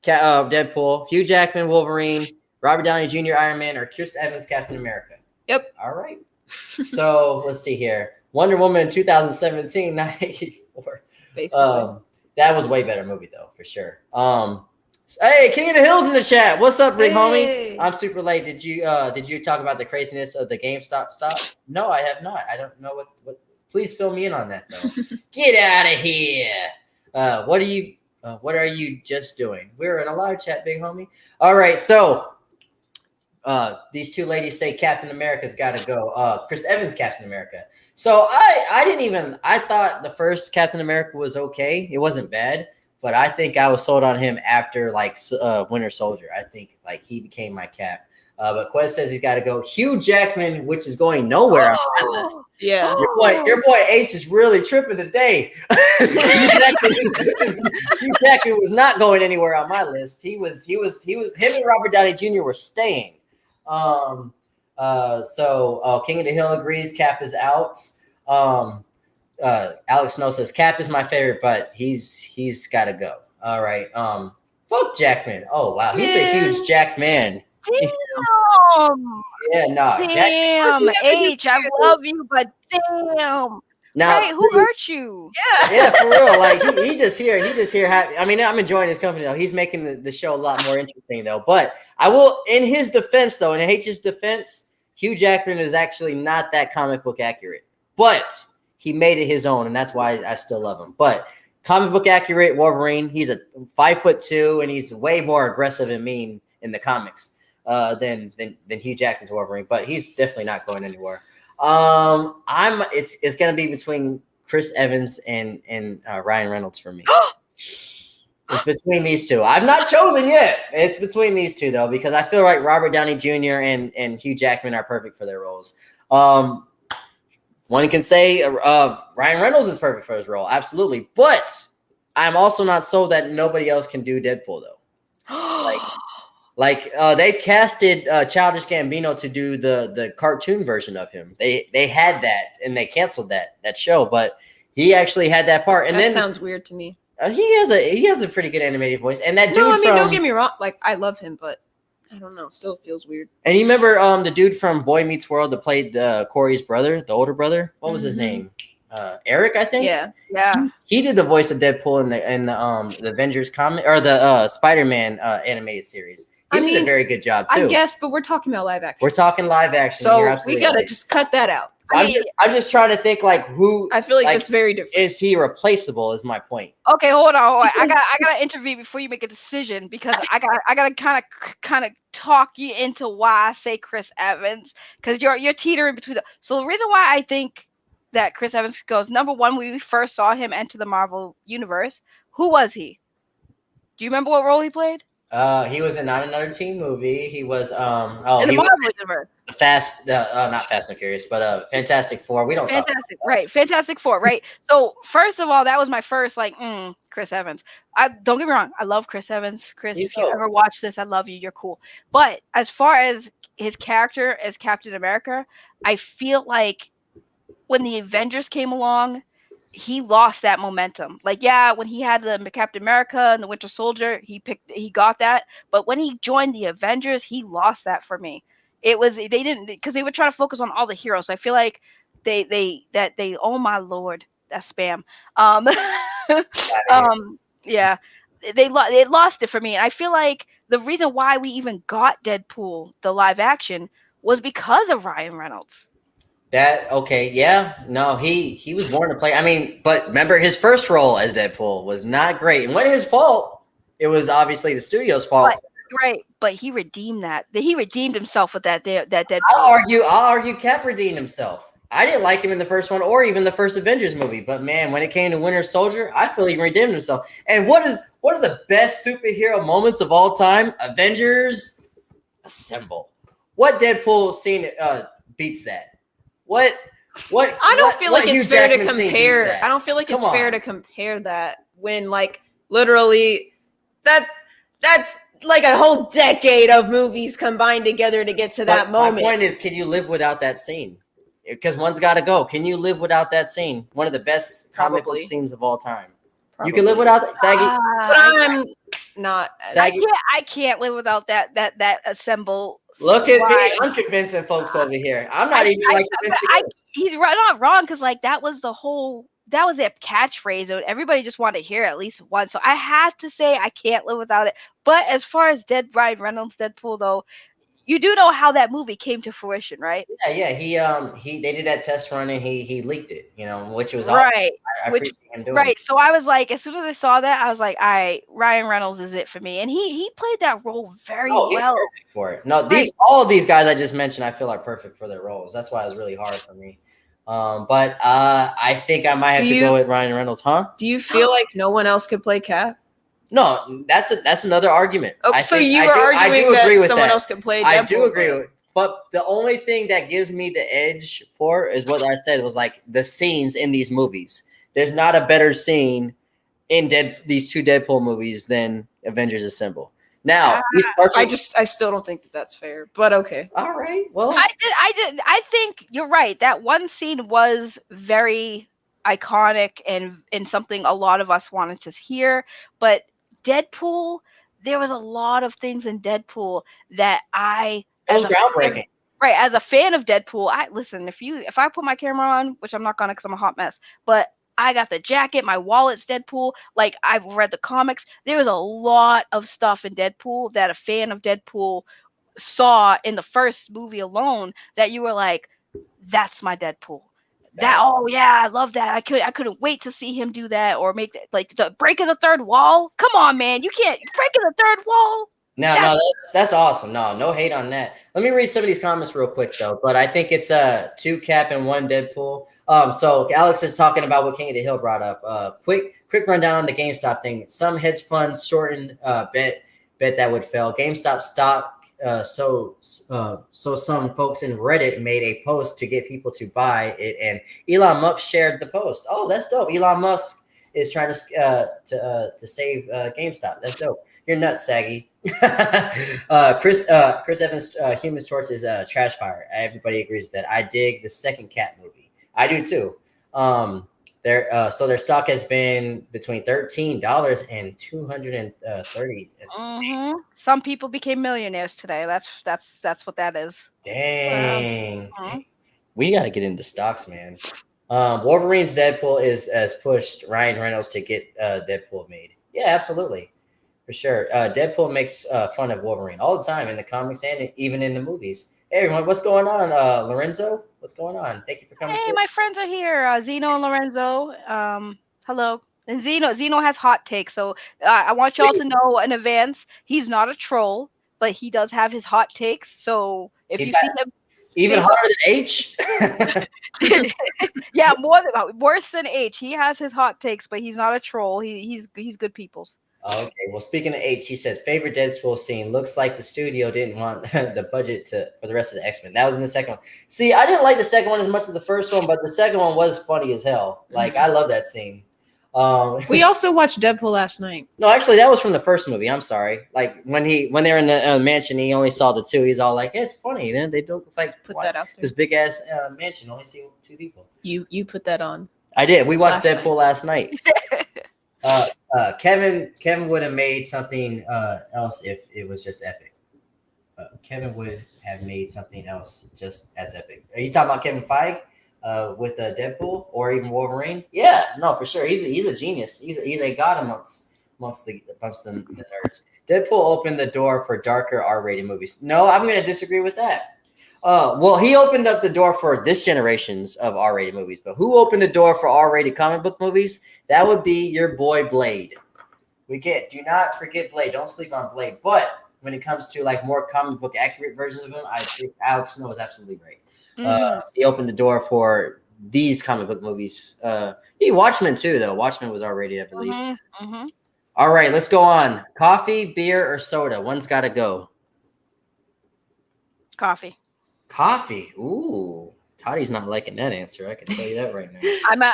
Deadpool. Hugh Jackman, Wolverine. Robert Downey Jr., Iron Man. Or Chris Evans' Captain America. Yep. All right. So let's see here. Wonder Woman 2017, 1984. Basically. That was a way better movie though, for sure. Hey, King of the Hills in the chat. What's up, big Hey. homie? I'm super late. Did you talk about the craziness of the GameStop stop? No, I have not. I don't know what. Please fill me in on that though. Get out of here. What are you just doing? We're in a live chat, big homie. All right, so these two ladies say Captain America's got to go. Chris Evans, Captain America. So I thought the first Captain America was okay. It wasn't bad, but I think I was sold on him after like Winter Soldier. I think like he became my Cap. But Quez says he's got to go. Hugh Jackman, which is going nowhere on my list. Yeah. Your boy H is really tripping today. Hugh Jackman was not going anywhere on my list. He was him and Robert Downey Jr. were staying. So King of the Hill agrees. Cap is out. Alex Snow says Cap is my favorite, but he's got to go. All right. Fuck Jackman. Oh wow, he's a huge Jackman. Damn. Yeah, no. Damn. H, I love you, but damn. Now, Right, who hurt you? yeah, for real. Like he just here. I mean, I'm enjoying his company though. He's making the show a lot more interesting though. But I will, in his defense though, in H's defense, Hugh Jackman is actually not that comic book accurate. But he made it his own, and that's why I still love him. But comic book accurate Wolverine, he's a 5'2", and he's way more aggressive and mean in the comics than Hugh Jackman's Wolverine. But he's definitely not going anywhere. It's gonna be between Chris Evans and Ryan Reynolds for me. It's between these two. I've not chosen yet. It's between these two though, because I feel like Robert Downey Jr. and Hugh Jackman are perfect for their roles. One can say Ryan Reynolds is perfect for his role, absolutely. But I'm also not sold that nobody else can do Deadpool though. Like they casted Childish Gambino to do the cartoon version of him. They had that and they canceled that show, but He actually had that part, and that then sounds weird to me. he has a pretty good animated voice. And that dude No, I mean, from, don't get me wrong. Like, I love him, but I don't know. Still feels weird. and you remember the dude from Boy Meets World that played Corey's brother, the older brother. What was his name? Eric, I think. Yeah. He did the voice of Deadpool in the Avengers comic or the Spider-Man animated series. He did a very good job too. I guess, but we're talking about live action. We're talking live action. So we gotta just cut that out. I'm just trying to think like who. I feel like it's very different. Is he replaceable? Is my point. Okay, hold on. I gotta intervene before you make a decision because I gotta kind of talk you into why I say Chris Evans because you're teetering between the. So the reason why I think that Chris Evans goes number one when we first saw him enter the Marvel universe, who was he? Do you remember what role he played? He was in Not Another Teen Movie. He was in the Marvel universe. Not Fast and Furious, but Fantastic Four. We don't Fantastic, right? Fantastic Four, right? So first of all, that was my first Chris Evans. Don't get me wrong, I love Chris Evans. Chris, if you ever watch this, I love you. You're cool. But as far as his character as Captain America, I feel like when the Avengers came along, he lost that momentum. Like, yeah, when he had the Captain America and the Winter Soldier, he got that. But when he joined the Avengers, he lost that for me. They didn't because they were trying to focus on all the heroes. So I feel like they oh my Lord, that's spam. Yeah, they lost it for me. And I feel like the reason why we even got Deadpool, the live action, was because of Ryan Reynolds. He was born to play. I mean, but remember his first role as Deadpool was not great, and wasn't his fault. It was obviously the studio's fault. But he redeemed that. He redeemed himself with that Deadpool. I'll argue Cap redeemed himself. I didn't like him in the first one or even the first Avengers movie, but man, when it came to Winter Soldier, I feel he redeemed himself. And what are the best superhero moments of all time? Avengers Assemble. What Deadpool scene beats that? What? I don't feel like it's fair to compare. I don't feel like it's fair to compare that when like literally that's like a whole decade of movies combined together to get to that moment. My point is, can you live without that scene? Because one's got to go. Can you live without that scene? One of the best comic book scenes of all time. Probably. You can live without that, Saggy. But I'm not. Saggy. I can't live without that Assemble. Look at me. I'm convincing folks over here. I'm not even like he's not wrong because like that was their catchphrase. Everybody just wanted to hear at least once. So I have to say I can't live without it. But as far as Ryan Reynolds Deadpool though, you do know how that movie came to fruition, right? Yeah. They did that test run and he leaked it, which was right. Awesome. I appreciate him doing right. it. So I was like, as soon as I saw that, I was like, Ryan Reynolds is it for me, and he played that role very well. He's perfect for it. No, all of these guys I just mentioned, I feel are perfect for their roles. That's why it was really hard for me. But I think I might have to go with Ryan Reynolds, huh? Do you feel like no one else could play Cap? No, that's another argument. Okay, so you were arguing that someone else could play Deadpool. I do agree with it. But the only thing that gives me the edge for is what I said was like the scenes in these movies. There's not a better scene in these two Deadpool movies than Avengers Assemble. Now, I still don't think that's fair, but okay. All right. Well, I think you're right. That one scene was very iconic and something a lot of us wanted to hear, but Deadpool, there was a lot of things in Deadpool that it was groundbreaking. Right, as a fan of Deadpool, if I put my camera on, which I'm not gonna because I'm a hot mess, but I got the jacket, my wallet's Deadpool, like I've read the comics. There was a lot of stuff in Deadpool that a fan of Deadpool saw in the first movie alone that you were like, that's my Deadpool. I love that. I couldn't wait to see him do that or make that, like the breaking the third wall. Come on, man, you can't breaking the third wall. No, that's awesome. No hate on that. Let me read some of these comments real quick though. But I think it's 2 Cap and 1 Deadpool. So Alex is talking about what King of the Hill brought up. Quick rundown on the GameStop thing. Some hedge funds shortened bet that would fail. GameStop stock. So some folks in Reddit made a post to get people to buy it, and Elon Musk shared the post. Oh, that's dope. Elon Musk is trying to save GameStop. That's dope. You're nuts, Saggy. Chris Evans' Human Torch is trash fire. Everybody agrees with that. I dig the second Cat movie. I do too. The their stock has been between $13 and $230. Some people became millionaires today. That's what that is. Dang. Wow. Dang. We got to get into stocks, man. Wolverine's Deadpool has pushed Ryan Reynolds to get Deadpool made. Yeah, absolutely. For sure. Deadpool makes fun of Wolverine all the time in the comics and even in the movies. Hey, everyone, what's going on? Lorenzo, what's going on? Thank you for coming. Hey, my friends are here. Zeno and Lorenzo. Hello. And Zeno has hot takes. So I want y'all to know in advance, he's not a troll, but he does have his hot takes. So if you see him even hotter than H. Yeah, worse than H. He has his hot takes, but he's not a troll. He's good people's. Okay, well, speaking of H, he said favorite Deadpool scene. Looks like the studio didn't want the budget for the rest of the X-Men. That was in the second one. See, I didn't like the second one as much as the first one, but the second one was funny as hell. Like, I love that scene. We also watched Deadpool last night. No, actually, that was from the first movie. I'm sorry. Like when they're in the mansion, he only saw the two. He's all like, yeah, "It's funny." Then they built that out there. This big ass mansion. Only see two people. You put that on. I did. We watched Deadpool last night. Kevin would have made something else if it was just epic. Kevin would have made something else just as epic. Are you talking about Kevin Feige with Deadpool or even Wolverine? Yeah, no, for sure. He's a genius. He's a god amongst the nerds. Deadpool opened the door for darker R-rated movies. No, I'm going to disagree with that. Well, he opened up the door for this generation's of R-rated movies, but who opened the door for R-rated comic book movies? That would be your boy Blade. Do not forget Blade. Don't sleep on Blade. But when it comes to like more comic book accurate versions of him, I think Alex Snow is absolutely right. He opened the door for these comic book movies. Watchmen too, though. Watchmen was R-rated, I believe. All right, let's go on. Coffee, beer, or soda? One's got to go. Coffee. Coffee. Ooh, Toddy's not liking that answer. I can tell you that right now.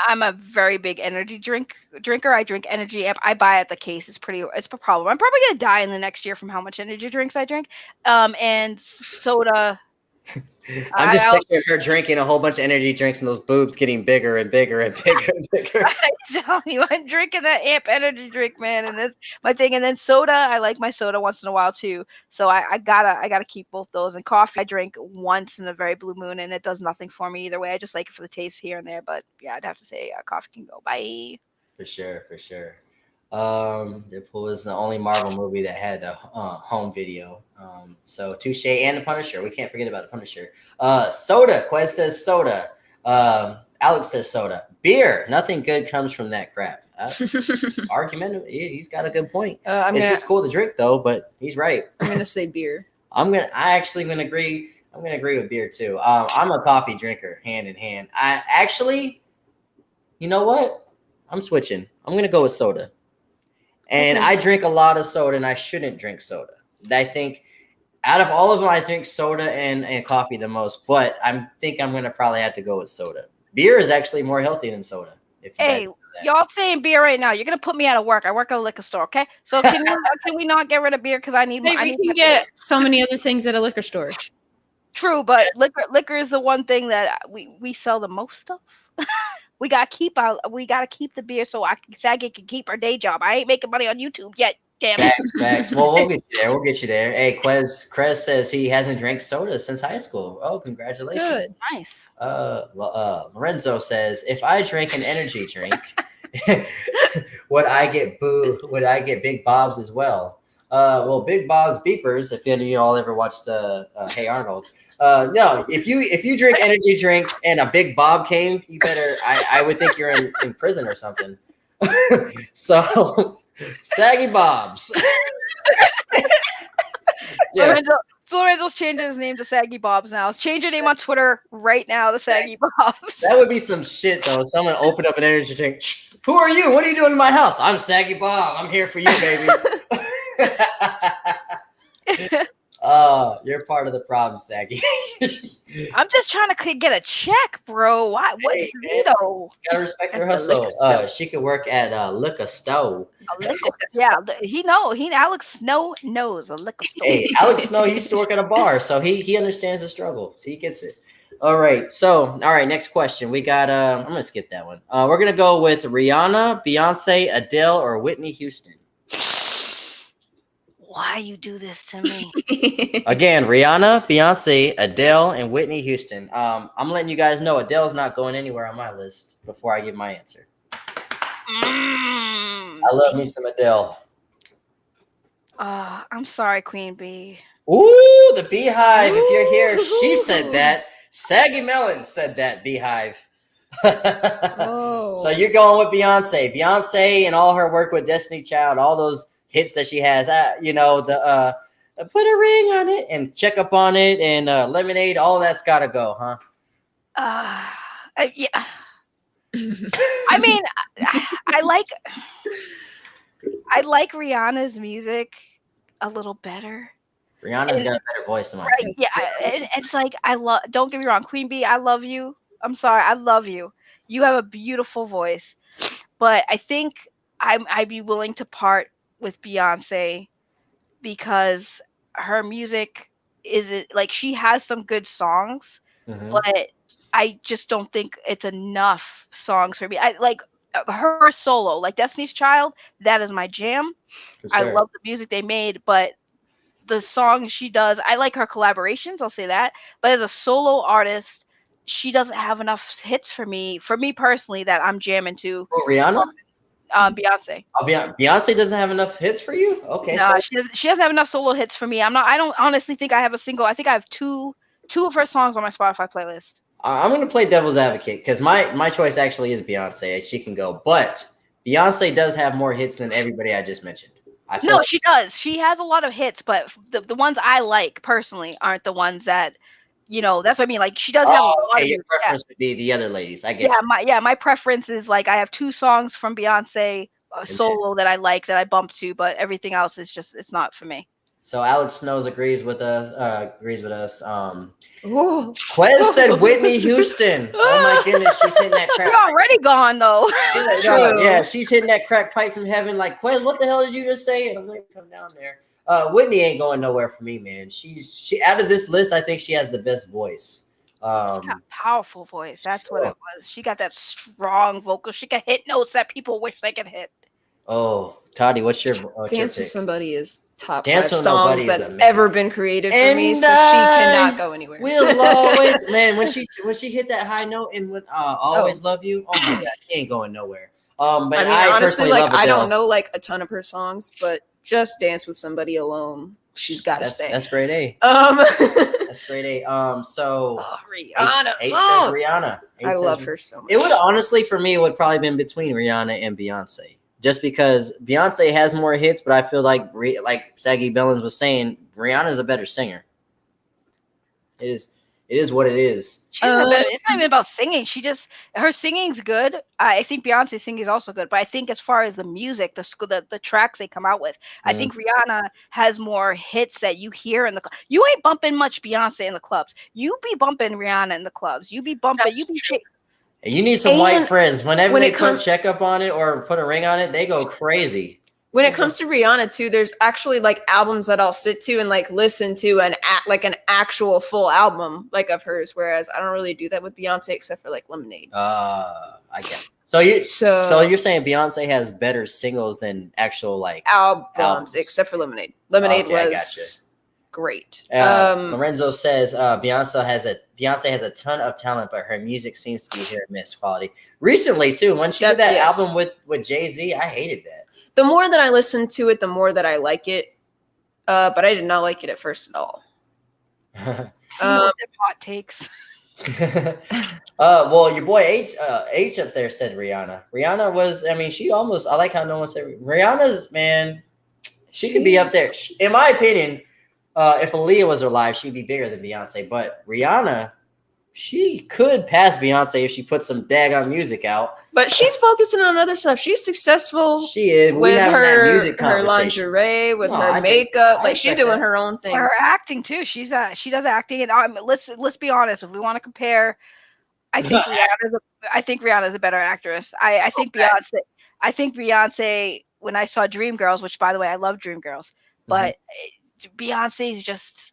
I'm a very big energy drinker. I drink energy. I buy at the case. It's a problem. I'm probably gonna die in the next year from how much energy drinks I drink. And soda. I'm just picturing her drinking a whole bunch of energy drinks and those boobs getting bigger and bigger and bigger and bigger. I'm telling you, I'm drinking that amp energy drink, man, and that's my thing. And then soda, I like my soda once in a while too. So I gotta keep both those. And coffee, I drink once in a very blue moon, and it does nothing for me either way. I just like it for the taste here and there. But yeah, I'd have to say coffee can go. Bye. For sure. Deadpool is the only Marvel movie that had a home video. So Touche and the Punisher. We can't forget about the Punisher. Soda. Quez says soda. Alex says soda. Beer. Nothing good comes from that crap. Argument. He's got a good point. It's just cool to drink though, but he's right. I'm gonna say beer. I'm gonna agree. I'm gonna agree with beer too. I'm a coffee drinker, hand in hand. I actually, you know what? I'm switching. I'm gonna go with soda. And I drink a lot of soda, and I shouldn't drink soda. I think out of all of them, I drink soda and coffee the most. But I think I'm going to probably have to go with soda. Beer is actually more healthy than soda. Hey, y'all saying beer right now. You're going to put me out of work. I work at a liquor store, okay? So can we not get rid of beer because I need we can get so many other things at a liquor store. True, but liquor is the one thing that we sell the most of. We gotta keep the beer so Saggy can keep her day job. I ain't making money on YouTube yet. Damn it. Facts. Well, we'll get you there. Hey, Krez says he hasn't drank soda since high school. Oh, congratulations. Good. Nice. Lorenzo says, if I drank an energy drink, would I get Big Bob's as well? Well, Big Bob's Beepers, if any of y'all ever watched Hey Arnold. No, if you drink energy drinks and a Big Bob came, you better. I would think you're in prison or something. So, Saggy Bobs. Yeah. Lorenzo's changing his name to Saggy Bobs now. Change your name on Twitter right now to Saggy Bobs. That would be some shit though. Someone opened up an energy drink. Who are you? What are you doing in my house? I'm Saggy Bob. I'm here for you, baby. You're part of the problem, Saggy. I'm just trying to get a check, bro. Why? What is Vito? Gotta respect her hustle. She could work at liquor store. Yeah, Alex Snow knows a liquor store. Hey, Alex Snow used to work at a bar, so he understands the struggle. So he gets it. All right. So, all right. Next question. We got. I'm gonna skip that one. We're gonna go with Rihanna, Beyonce, Adele, or Whitney Houston. Why you do this to me? Again, Rihanna, Beyonce, Adele, and Whitney Houston. I'm letting you guys know Adele's not going anywhere on my list before I give my answer. I love me some Adele. I'm sorry, Queen Bee. Ooh, the Beehive. If you're here, she said that. Saggy Melonz said that, Beehive. Oh. So you're going with Beyonce. Beyonce and all her work with Destiny Child, all those hits that she has, the Put a Ring on It and Check Up on It and Lemonade, all that's got to go, huh? Yeah. I mean, I like Rihanna's music a little better. Rihanna's got a better voice than my Right? Yeah, it's like don't get me wrong, Queen Bee, I love you. I'm sorry, I love you. You have a beautiful voice, but I think I'd be willing to part with Beyonce because her music isn't like she has some good songs, but I just don't think it's enough songs for me. I like her solo, like Destiny's Child. That is my jam. I love the music they made, but the songs she does, I like her collaborations, I'll say that. But as a solo artist, she doesn't have enough hits for me personally, that I'm jamming to. Oh, Rihanna? Beyonce. Beyonce doesn't have enough hits for you? Okay. No, she doesn't have enough solo hits for me. I don't honestly think I have a single. I think I have two of her songs on my Spotify playlist. I'm going to play devil's advocate because my choice actually is Beyonce. She can go. But Beyonce does have more hits than everybody I just mentioned. No, she does. She has a lot of hits, but the ones I like personally aren't the ones that, that's what I mean. Like she does have a lot of. Your preference would be the other ladies. I guess. My preference is like I have two songs from Beyonce solo that I like that I bump to, but everything else is just it's not for me. So Alex Snows agrees with us. Quez said Whitney Houston. Oh my goodness, she's hitting that crack. You're already gone though. Yeah, she's hitting that crack pipe from heaven. Like Quez, what the hell did you just say? And I'm gonna come down there. Whitney ain't going nowhere for me, man. She out of this list, I think she has the best voice. She got a powerful voice. That's what it was. She got that strong vocal. She can hit notes that people wish they could hit. Oh, Toddy, what's your Dance with Somebody is top Dance 5 songs that's ever been created for me, so she cannot go anywhere. We'll always, man, when she hit that high note and when Always Love You, oh my God, she ain't going nowhere. But I mean, honestly, like I don't know like a ton of her songs, but just Dance with Somebody alone, she's got to stay. That's grade A. That's grade A. So Rihanna. H says Rihanna. I love her so much. It would honestly, for me, it would probably been between Rihanna and Beyonce. Just because Beyonce has more hits, but I feel like Saggy Melonz was saying, Rihanna's a better singer. It is what it is. It's not even about singing. Her singing's good. I think Beyonce's singing is also good, but I think as far as the music, the tracks they come out with, I think Rihanna has more hits that you hear in the. You ain't bumping much Beyonce in the clubs. You be bumping Rihanna in the clubs. You be bumping. You need some white friends. Whenever they put Check Up on it or put a ring on it, they go crazy. When it comes to Rihanna too, there's actually like albums that I'll sit to and like listen to an actual full album like of hers, whereas I don't really do that with Beyonce except for like Lemonade. I get it. So you're saying Beyonce has better singles than actual like albums. Except for Lemonade. Lemonade was great. Lorenzo says Beyonce has a ton of talent, but her music seems to be hit or miss quality. Recently too, when she did that album with Jay-Z, I hated that. The more that I listen to it, the more that I like it. But I did not like it at first at all. Hot takes. Well, your boy H up there said Rihanna. Rihanna was, I mean, I like how no one said Rihanna's, man, she could be up there. In my opinion, if Aaliyah was alive, she'd be bigger than Beyonce. But Rihanna, she could pass Beyonce if she put some daggone music out. But she's focusing on other stuff. She's successful. She is with her lingerie, with her makeup. Like she's doing her own thing. Her acting too. She does acting. And let's be honest. If we want to compare, I think Rihanna's a better actress. I think Beyonce. I think Beyonce. When I saw Dreamgirls, which by the way I love Dreamgirls, but Beyonce's just.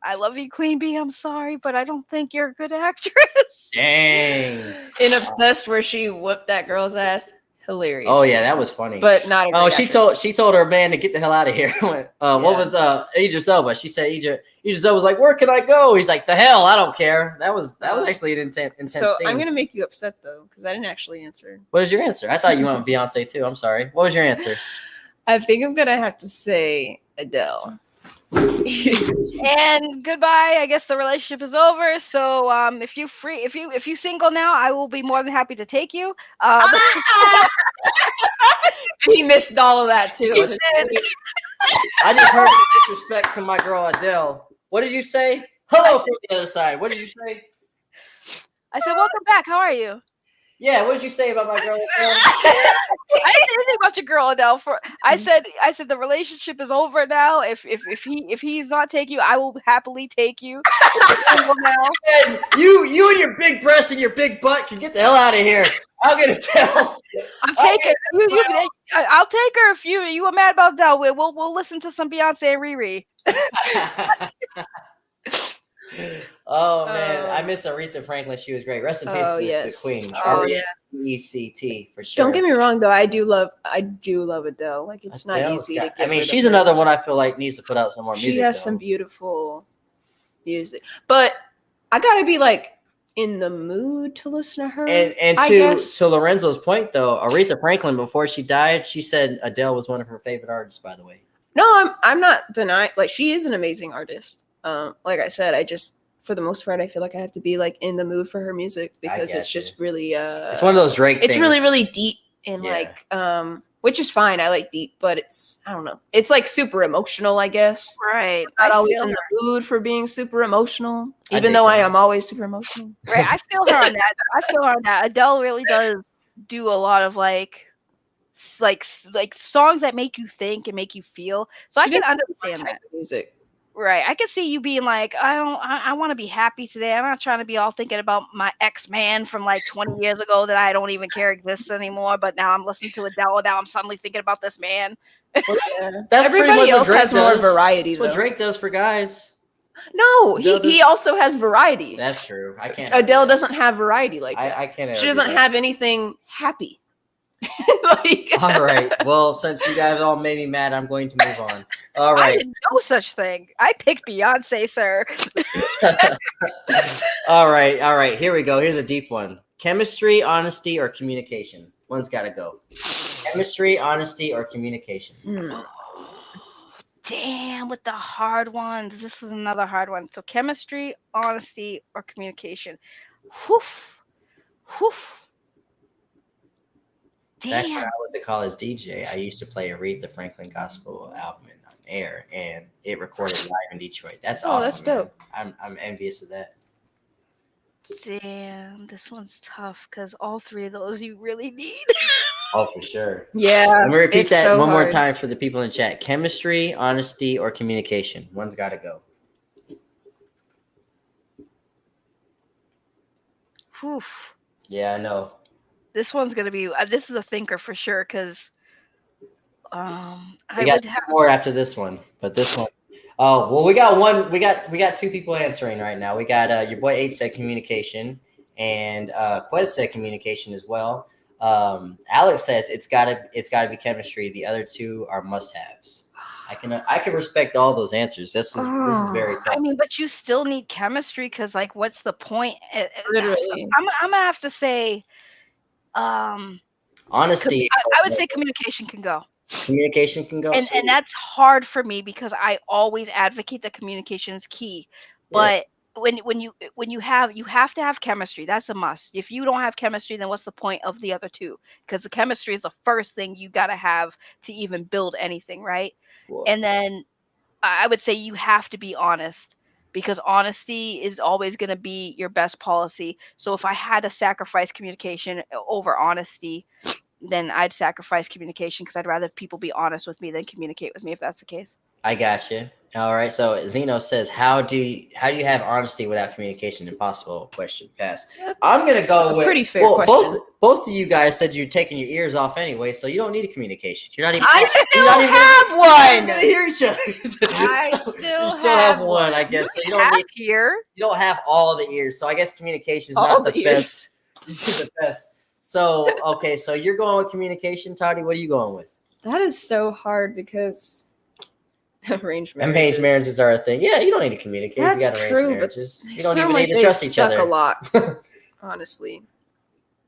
I love you, Queen Bee. I'm sorry, but I don't think you're a good actress. Dang. In Obsessed, where she whooped that girl's ass. Hilarious. Oh yeah, that was funny. But not a great actress. she told her man to get the hell out of here. What was Idris Elba? She said Idris Elba was like, where can I go? He's like, the hell, I don't care. That was actually an intense So scene. I'm gonna make you upset though, because I didn't actually answer. What is your answer? I thought you went with Beyonce too. I'm sorry. What was your answer? I think I'm gonna have to say Adele. And goodbye. I guess the relationship is over. So if you single now, I will be more than happy to take you. He missed all of that too. I just heard disrespect to my girl Adele. What did you say? Hello from the other side. What did you say? I said, welcome back. How are you? Yeah, what did you say about my girl Adele? I didn't say anything about your girl Adele. I said the relationship is over now. If he's not taking you, I will happily take you. Now. Guys, you and your big breasts and your big butt can get the hell out of here. I'm gonna tell. I'm taking you. I'll take her if you were mad about Adele. We'll listen to some Beyonce and Riri. Oh man, I miss Aretha Franklin. She was great. Rest in peace to the queen. ECT for sure. Don't get me wrong though. I do love Adele. Like it's not easy to get I mean, rid of she's her. another one I feel like needs to put out some more music. She has some beautiful music, but I gotta be like in the mood to listen to her. And to Lorenzo's point though, Aretha Franklin before she died, she said Adele was one of her favorite artists. By the way, no, I'm not denying. Like she is an amazing artist. Like I said, I just for the most part I feel like I have to be like in the mood for her music because it's just really it's one of those Drake it's things. really really deep and like which is fine. I like deep, but it's I don't know. It's like super emotional, I guess. Right. I'm not always in the mood for being super emotional, even though I am always super emotional. Right. I feel her on that. Adele really does do a lot of like songs that make you think and make you feel. So I can understand that music. Right. I can see you being like, I want to be happy today. I'm not trying to be all thinking about my ex-man from like 20 years ago that I don't even care exists anymore. But now I'm listening to Adele. Now I'm suddenly thinking about this man. Well, that's everybody else has more variety. That's what Drake does for guys. No, he also has variety. That's true. I can't. Adele doesn't have variety like that. I can't. She doesn't have anything happy. All right. Well, since you guys all made me mad, I'm going to move on. All right. I didn't know such thing. I picked Beyonce, sir. All right. Here we go. Here's a deep one. Chemistry, honesty, or communication? One's got to go. Chemistry, honesty, or communication? Damn, with the hard ones. This is another hard one. So chemistry, honesty, or communication? Whoof. Damn. Back when I was a college DJ, I used to play Aretha Franklin gospel album on air, and it recorded live in Detroit. That's awesome. That's dope. I'm envious of that. Damn, this one's tough because all three of those you really need. Oh, for sure. Yeah. Let me repeat that one more hard. time for the people in chat. Chemistry, honesty, or communication? One's got to go. Whew. Yeah, I know. This one's gonna be. This is a thinker for sure because. We got more after this one, but this one. Oh well, we got one. We got two people answering right now. We got your boy 8 said communication, and Quez said communication as well. Alex says it's gotta be chemistry. The other two are must-haves. I can respect all those answers. This is very tough. I mean, but you still need chemistry because, like, what's the point? Literally, I'm gonna have to say, honesty. I would say communication can go. Communication can go, and that's hard for me because I always advocate that communication is key. But when you have to have chemistry. That's a must. If you don't have chemistry, then what's the point of the other two? Because the chemistry is the first thing you got to have to even build anything, right? Whoa. And then I would say you have to be honest because honesty is always going to be your best policy. So if I had to sacrifice communication over honesty, then I'd sacrifice communication because I'd rather people be honest with me than communicate with me if that's the case. I got you. All right. So Zeno says, how do you have honesty without communication? Impossible question. Pass. I'm gonna go with pretty fair question. Both of you guys said you're taking your ears off anyway, so you don't need a communication. You're not even. I still you're not even have gonna one. hear each other. I So still you still have have one, I one. guess. So you Half don't need. here. You don't have all the ears, so I guess communication is All not the the ears. best. The best. So okay, so you're going with communication, Toddy. What are you going with? That is so hard because arranged Arranged marriages are a thing. Yeah, you don't need to communicate. That's you got arranged true, but marriages. they You don't sound even like need to they trust each suck other. a lot. Honestly,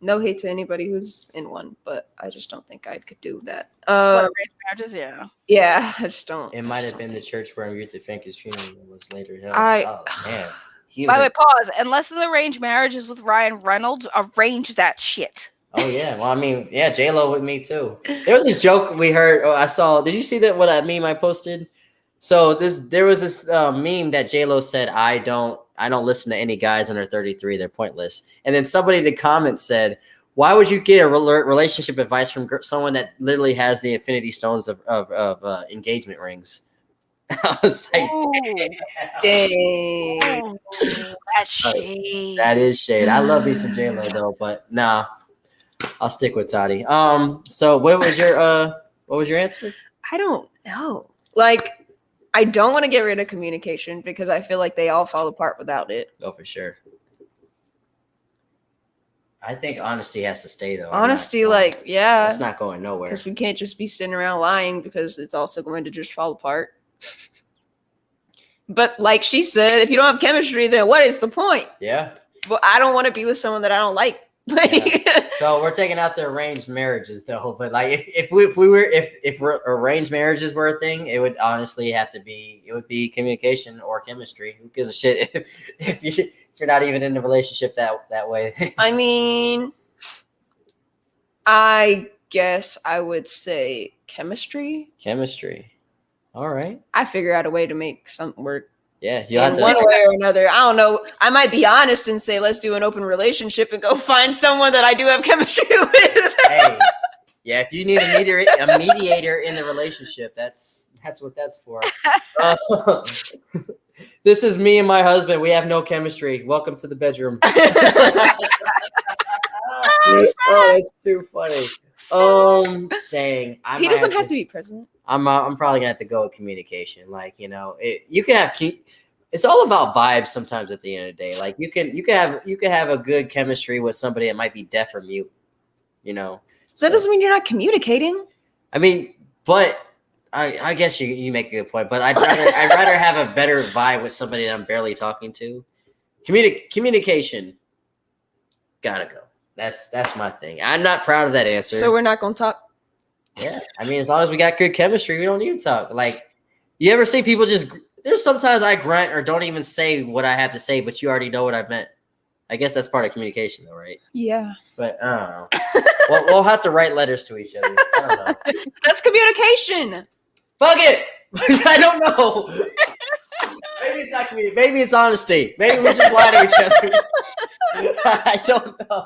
no hate to anybody who's in one, but I just don't think I could do that. What, arranged marriages? Yeah. Yeah, I just don't. It might have been the church where Aretha Franklin's funeral was later held. I- Oh man, he By was. the way, pause. Unless in the arranged marriages with Ryan Reynolds, arrange that shit. Oh yeah, well I mean, yeah, J Lo with me too. There was this joke we heard. I saw. Did you see that? What meme I posted? So there was this meme that J Lo said, I don't listen to any guys under 33. They're pointless. And then somebody in the comments said, why would you get a relationship advice from someone that literally has the infinity stones of engagement rings? I was like, Dang. That's shade. that is shade. I love me some J Lo though, but nah, I'll stick with Toddy. So what was your answer? I don't know. Like, I don't want to get rid of communication because I feel like they all fall apart without it. Oh, for sure. I think honesty has to stay though. Honesty, it's yeah. not going nowhere. Because we can't just be sitting around lying because it's also going to just fall apart. But like she said, if you don't have chemistry, then what is the point? Yeah. Well, I don't want to be with someone that I don't like. So we're taking out the arranged marriages though. But like if arranged marriages were a thing, it would honestly have to be communication or chemistry. Who gives a shit if you're not even in a relationship that way? I mean, I guess I would say chemistry. Chemistry. All right. I figure out a way to make something work. Yeah, you have In to. one way or another. I don't know. I might be honest and say, let's do an open relationship and go find someone that I do have chemistry with. Hey, yeah, if you need a mediator in the relationship, that's what that's for. This is me and my husband. We have no chemistry. Welcome to the bedroom. Oh, that's too funny. Dang. He doesn't have to be present. I'm probably gonna have to go with communication. Like, you know, you can have it's all about vibes sometimes at the end of the day. Like you can have a good chemistry with somebody that might be deaf or mute, you know. That doesn't mean you're not communicating. I mean, but I guess you make a good point. But I'd rather have a better vibe with somebody that I'm barely talking to. Communication gotta go. That's my thing. I'm not proud of that answer. So we're not gonna talk. Yeah, I mean, as long as we got good chemistry, we don't need to talk. Like, you ever see people just? There's sometimes I grunt or don't even say what I have to say, but you already know what I meant. I guess that's part of communication, though, right? Yeah. But I don't know. we'll have to write letters to each other. I don't know. That's communication. Fuck it. I don't know. Maybe it's not communication. Maybe it's honesty. Maybe we just lie to each other. I don't know.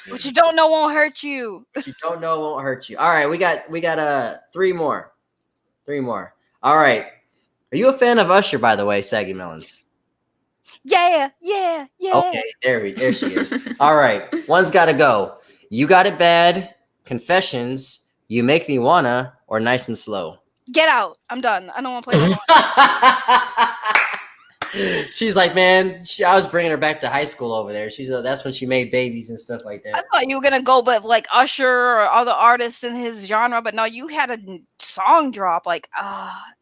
What you don't know won't hurt you. What you don't know won't hurt you. All right, we got three more. All right. Are you a fan of Usher, by the way, Saggy Melonz? Yeah. Okay, there she is. All right, one's got to go. You Got It Bad, Confessions, You Make Me Wanna, or Nice and Slow. Get out. I'm done. I don't want to play no more. She's like, man, I was bringing her back to high school over there. That's when she made babies and stuff like I that. thought you were gonna go with like Usher or other artists in his genre, but no, you had a song drop. Like,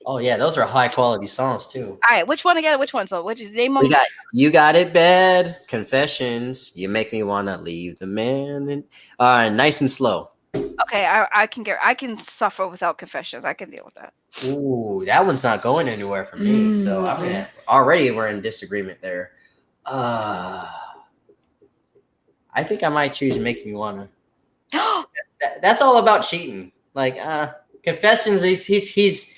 Oh yeah, those are high quality songs too. All right, which one again? Which one? So, which is name? We got You Got It Bad, Confessions, You Make Me Wanna Leave the Man, and Nice and Slow. Okay, I can suffer without Confessions. I can deal with that. Ooh, that one's not going anywhere for me. So we're in disagreement there. I think I might choose Make Me Wanna. That's all about cheating. Like Confessions, he's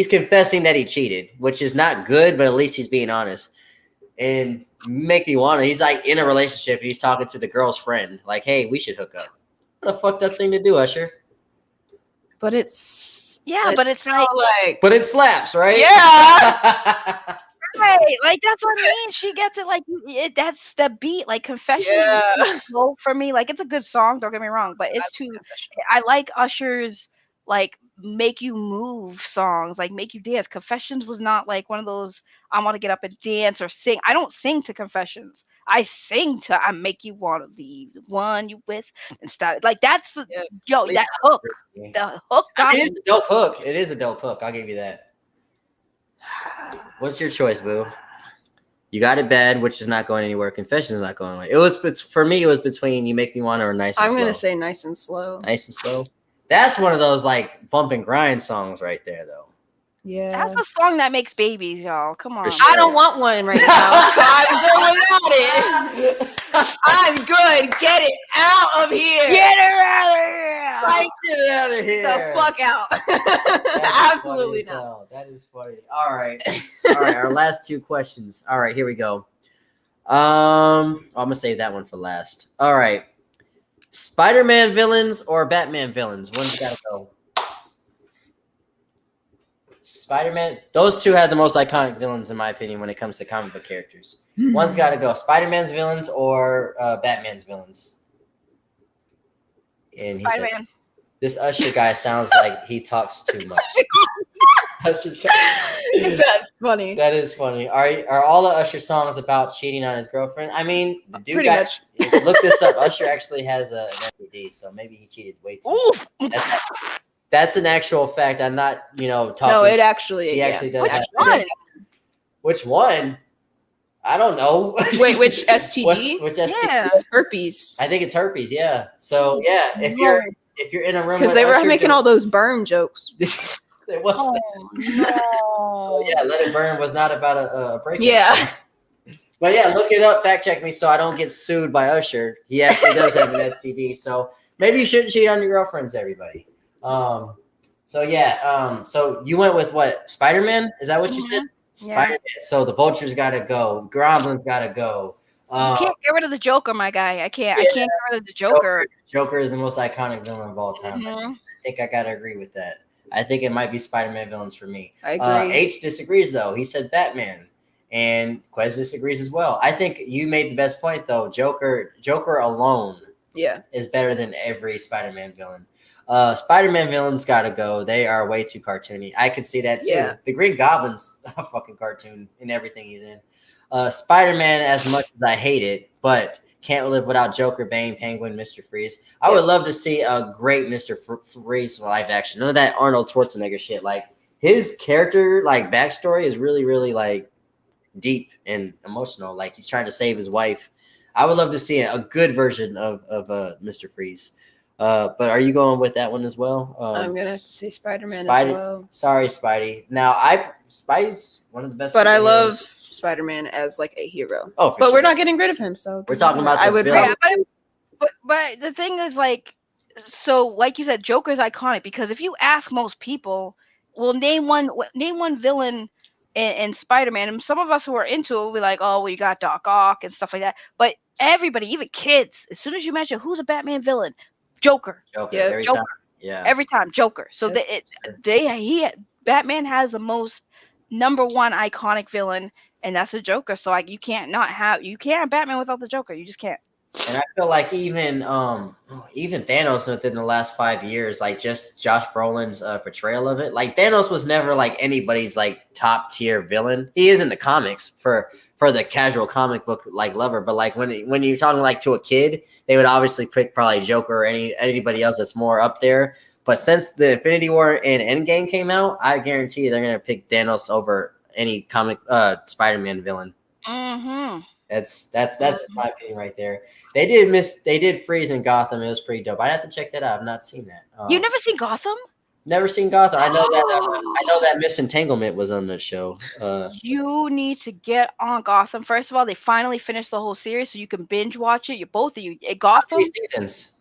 confessing that he cheated, which is not good, but at least he's being honest. And Make Me Wanna, he's like in a relationship. He's talking to the girl's friend, like, "Hey, we should hook up." What a fucked up thing to do, Usher. But it's Yeah, but it's like, But it slaps, right? Yeah. right, like that's what I mean. She gets it like that's the beat. Like Confessions is Yeah. too slow for me. Like it's a good song, don't get me wrong, but it's too. I like Usher's like make you move songs, like make you dance. Confessions was not like one of those I want to get up and dance or sing. I don't sing to Confessions. I sing to I make you want to leave the one you with and start. Like that's the that hook. The hook got It is a dope hook. It is a dope hook. I'll give you that. What's your choice, Boo? You got it bad, which is not going anywhere. Confession is not going away. It's for me. It was between You Make Me Want or Nice and I'm Slow. gonna say Nice and Slow. Nice and Slow. That's one of those like bump and grind songs right there, though. Yeah. That's a song that makes babies, y'all. Come on. sure. I don't want one right now, so I'm good without it. I'm good. Get it out of here. Get her out of here! Like, get out of here. the fuck out. That's Absolutely funny as not. hell. That is funny. All right. Our last two questions. All right, here we go. I'm gonna save that one for last. All right. Spider-Man villains or Batman villains? One's gotta go. Spider-Man. Those two had the most iconic villains, in my opinion, when it comes to comic book characters. One's gotta go. Spider-Man's villains or Batman's villains. And he said, Spider-Man. this Usher guy sounds like he talks too much. Usher That's funny. That is funny. Are all the Usher songs about cheating on his girlfriend? I mean, the dude Pretty much. If you look this up, Usher actually has an STD, so maybe he cheated way too much. Oof. That's an actual fact. I'm not, talking. No, it actually. He actually does Which have. one? Which one? I don't know. Wait, which STD? Which STD? Yeah. Herpes. I think it's herpes. Yeah. So yeah, if you're in a room Because with they were Usher, making all those burn jokes. it was. Oh, So yeah, Let It Burn was not about a breakup. Yeah. But yeah, look it up, fact check me so I don't get sued by Usher. He actually does have an STD, so maybe you shouldn't cheat on your girlfriends, everybody. So you went with what? Spider-Man? Is that what you said? Yeah. Spider-Man. So the Vulture's gotta go. Gremlin's gotta go. You can't get rid of the Joker, my guy. I can't get rid of the Joker. Joker is the most iconic villain of all time. Mhm. I think I gotta agree with that. I think it might be Spider-Man villains for me. I agree. H disagrees though. He said Batman, and Quez disagrees as well. I think you made the best point though. Joker alone Yeah. is better than every Spider-Man villain. Spider-Man villains gotta go. They are way too cartoony. I could see that too. Yeah. The Green Goblin's a fucking cartoon in everything he's in. Spider-Man, as much as I hate it, but can't live without Joker, Bane, Penguin, Mr. Freeze. I would love to see a great Mr. Freeze live action. None of that Arnold Schwarzenegger shit. Like his character, like backstory is really, really like deep and emotional. Like he's trying to save his wife. I would love to see a good version of Mr. Freeze. But are you going with that one as well? I'm gonna have to say Spider-Man as well. Sorry, Spidey. Now Spidey's one of the best. But I love superheroes. Spider-Man as like a hero. Oh, for But sure. we're not getting rid of him, so We're talking about I the would villain. rather- Yeah, but the thing is like, so like you said, Joker's iconic because if you ask most people, well, name one villain in Spider-Man, and some of us who are into it will be like, oh, well, you got Doc Ock and stuff like that. But everybody, even kids, as soon as you mention who's a Batman villain, Joker. Joker, Yeah, every Joker. time. Yeah. Every time, Joker. So Batman has the most number one iconic villain, and that's the Joker. So like you can't have Batman without the Joker. You just can't. And I feel like even Thanos within the last 5 years, like just Josh Brolin's portrayal of it, like Thanos was never like anybody's like top tier villain. He is in the comics for the casual comic book like lover, but like when you're talking like to a kid, they would obviously pick probably Joker or anybody else that's more up there. But since the Infinity War and Endgame came out, I guarantee you they're gonna pick Thanos over any comic Spider-Man villain. Mm-hmm. That's just my opinion right there. They did Freeze in Gotham. It was pretty dope. I have to check that out. I've not seen that. You've never seen Gotham? Never seen Gotham. I know that Miss Entanglement was on that show. You need to get on Gotham. First of all, they finally finished the whole series, so you can binge watch it. You both of you. Gotham. 3 seasons.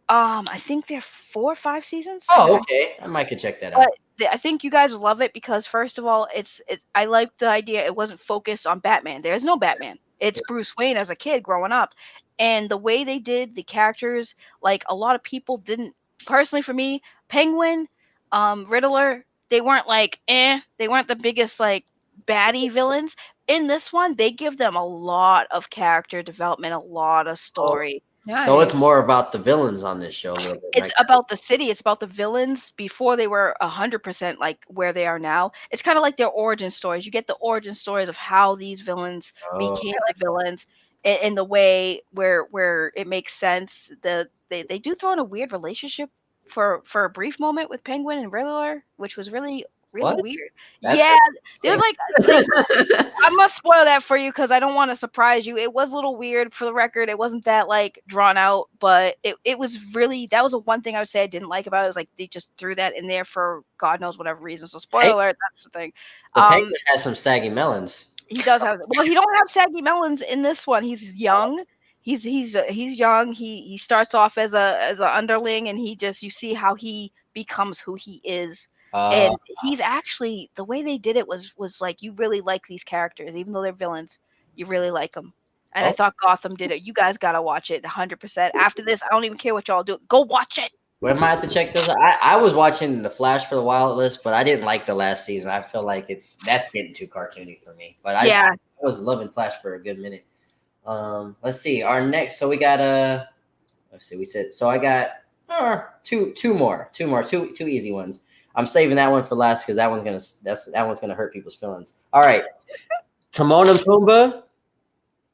I think they're 4 or 5 seasons. Oh, okay. I might could check that out. But I think you guys will love it because first of all, it's. I like the idea it wasn't focused on Batman. There's no Batman. It's Bruce Wayne as a kid growing up, and the way they did the characters, like a lot of people didn't. Personally, for me, Penguin. Riddler, they weren't like they weren't the biggest like baddie villains. In this one, they give them a lot of character development, a lot of story. So it's Nice. more about the villains on this show a little bit. It's about the city. It's about the villains before they were 100% like where they are now. It's kind of like their origin stories. You get the origin stories of how these villains became the villains in the way where it makes sense. They do throw in a weird relationship for a brief moment with Penguin and Riddler, which was really What? weird. That's Yeah, there's like I must spoil that for you because I don't want to surprise you. It was a little weird for the record. It wasn't that like drawn out, but it was really that was the one thing I would say I didn't like about it. Was like they just threw that in there for God knows whatever reason. So spoiler alert, that's the thing. The Penguin has some saggy melons. He does have well, he don't have saggy melons in this one. He's young. He's young. He starts off as a underling, and he just you see how he becomes who he is. And he's actually the way they did it was like you really like these characters, even though they're villains. You really like them, and I thought Gotham did it. You guys gotta watch it 100%. After this, I don't even care what y'all do. Go watch it. We might have to check those out. I was watching The Flash for the Wild List, but I didn't like the last season. I feel like that's getting too cartoony for me. But I was loving Flash for a good minute. Let's see. Our next, so we got let's see. We said so. I got two easy ones. I'm saving that one for last because that one's gonna hurt people's feelings. All right, Timon and Pumbaa,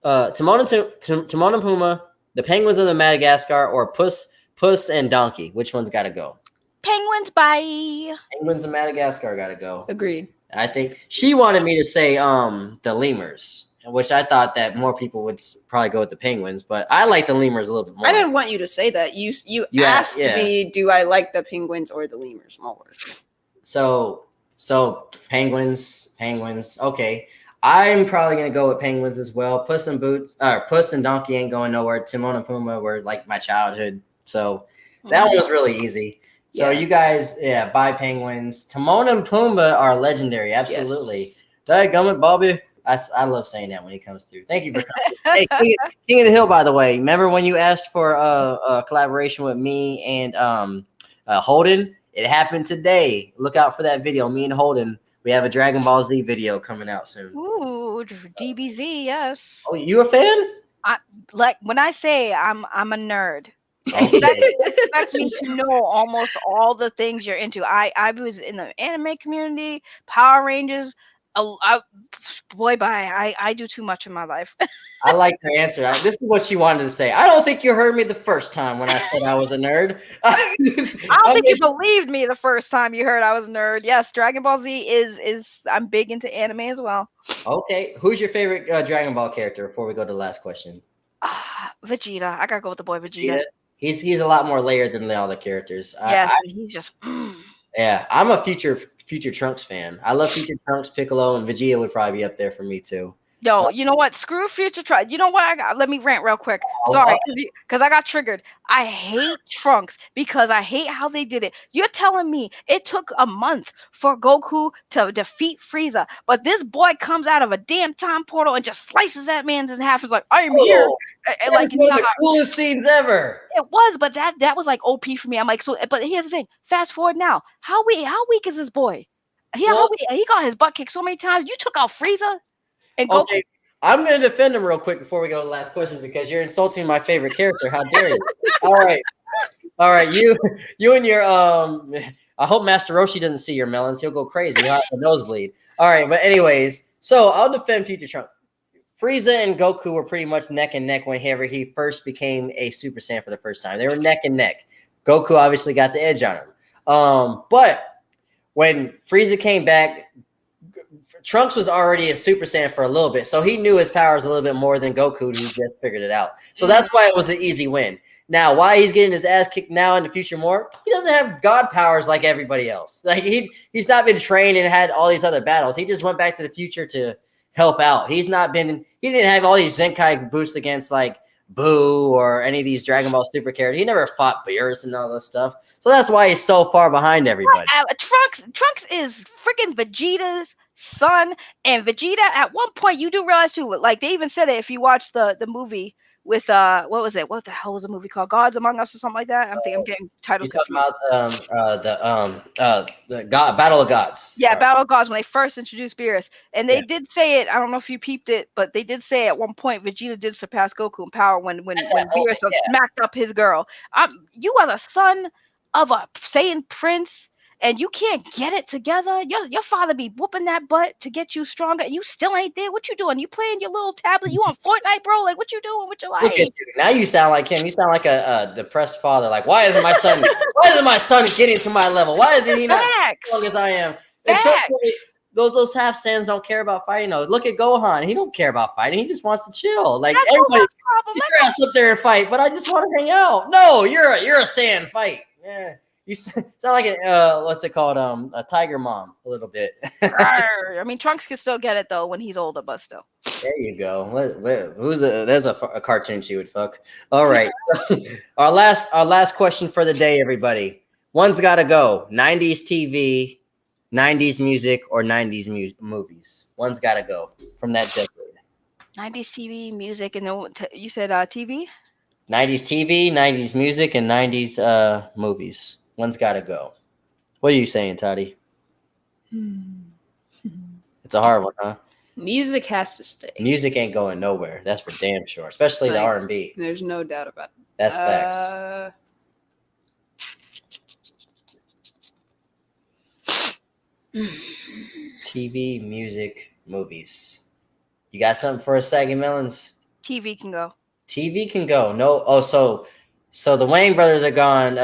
Timon and Pumbaa, the Penguins of the Madagascar, or Puss and Donkey. Which one's got to go? Penguins, bye. Penguins of Madagascar got to go. Agreed. I think she wanted me to say the lemurs, which I thought that more people would probably go with the penguins, but I like the lemurs a little bit more. I didn't want you to say that. You asked me, do I like the penguins or the lemurs more? So penguins. Okay, I'm probably gonna go with penguins as well. Puss and Donkey ain't going nowhere. Timon and Pumbaa were like my childhood, so that one was really easy. So you guys, buy penguins. Timon and Pumbaa are legendary, absolutely. Yes. Dadgummit, Bobby. I love saying that when he comes through. Thank you for coming. Hey, King of the Hill, by the way. Remember when you asked for a collaboration with me and Holden? It happened today. Look out for that video. Me and Holden. We have a Dragon Ball Z video coming out soon. Ooh, DBZ, yes. Oh, you a fan? Like when I say I'm a nerd. Okay. Expect me to know almost all the things you're into. I was in the anime community, Power Rangers. I do too much in my life. I like her answer. This is what she wanted to say. I don't think you heard me the first time when I said I was a nerd. I don't think you believed me the first time you heard I was a nerd. Yes, Dragon Ball Z is I'm big into anime as well. Okay, who's your favorite Dragon Ball character before we go to the last question? Vegeta. I gotta go with the boy Vegeta. He's a lot more layered than the other characters. Yes, he's just. Yeah, I'm a future Trunks fan. I love future Trunks, Piccolo, and Vegeta would probably be up there for me too. Yo, you know what? Screw future Trunks. You know what? Let me rant real quick. Sorry, because I got triggered. I hate Trunks because I hate how they did it. You're telling me it took a month for Goku to defeat Frieza, but this boy comes out of a damn time portal and just slices that man in half. It's like, I am here. That like one of the coolest scenes ever. It was, but that was like OP for me. I'm like, so. But here's the thing. Fast forward now. How weak is this boy? He got his butt kicked so many times. You took out Frieza. Okay, I'm going to defend him real quick before we go to the last question because you're insulting my favorite character. How dare you? All right. You and your I hope Master Roshi doesn't see your melons. He'll go crazy. He'll have a nosebleed. All right, but anyways, so I'll defend future Trunks. Frieza and Goku were pretty much neck and neck whenever he first became a Super Saiyan for the first time. They were neck and neck. Goku obviously got the edge on him. But when Frieza came back, Trunks was already a Super Saiyan for a little bit, so he knew his powers a little bit more than Goku, who just figured it out. So that's why it was an easy win. Now, why he's getting his ass kicked now in the future more? He doesn't have God powers like everybody else. Like he's not been trained and had all these other battles. He just went back to the future to help out. He didn't have all these Zenkai boosts against like Boo or any of these Dragon Ball Super characters. He never fought Beerus and all this stuff. So that's why he's so far behind everybody. Trunks is freaking Vegeta's son, and Vegeta at one point you do realize too, like they even said it if you watch the movie with what was it? What the hell was the movie called? Gods Among Us or something like that. I'm getting You titles talking confused. about the God Battle of Gods? Yeah, Sorry. Battle of Gods, when they first introduced Beerus. And they Yeah. did say it, I don't know if you peeped it, but they did say at one point Vegeta did surpass Goku in power when Beerus smacked up his girl. You are the son of a Saiyan prince, and you can't get it together. Your father be whooping that butt to get you stronger, and you still ain't there. What you doing? You playing your little tablet? You on Fortnite, bro? Like, what you doing with your life? Look at you. Now you sound like him. You sound like a depressed father. Like, why isn't my son getting to my level? Why isn't he not as strong as I am? Those half Saiyans don't care about fighting. though. Look at Gohan. He don't care about fighting. He just wants to chill. Like That's everybody, problem. get your ass up there and fight. But I just want to hang out. No, you're a Saiyan. Fight. Yeah. You sound like what's it called? A tiger mom a little bit. I mean, Trunks can still get it though when he's older, but still. There you go. There's a cartoon she would fuck. All right. our last question for the day, everybody. One's got to go. 90s TV, 90s music, or 90s movies. One's got to go from that decade. 90s TV, music, and then you said TV? 90s TV, 90s music, and 90s movies. One's got to go. What are you saying, Toddy? It's a hard one, huh? Music has to stay. Music ain't going nowhere. That's for damn sure. Especially the R&B. There's no doubt about it. That's facts. TV, music, movies. You got something for us, Saggy Melonz? TV can go. TV can go. No. Oh, so the Wayne brothers are gone.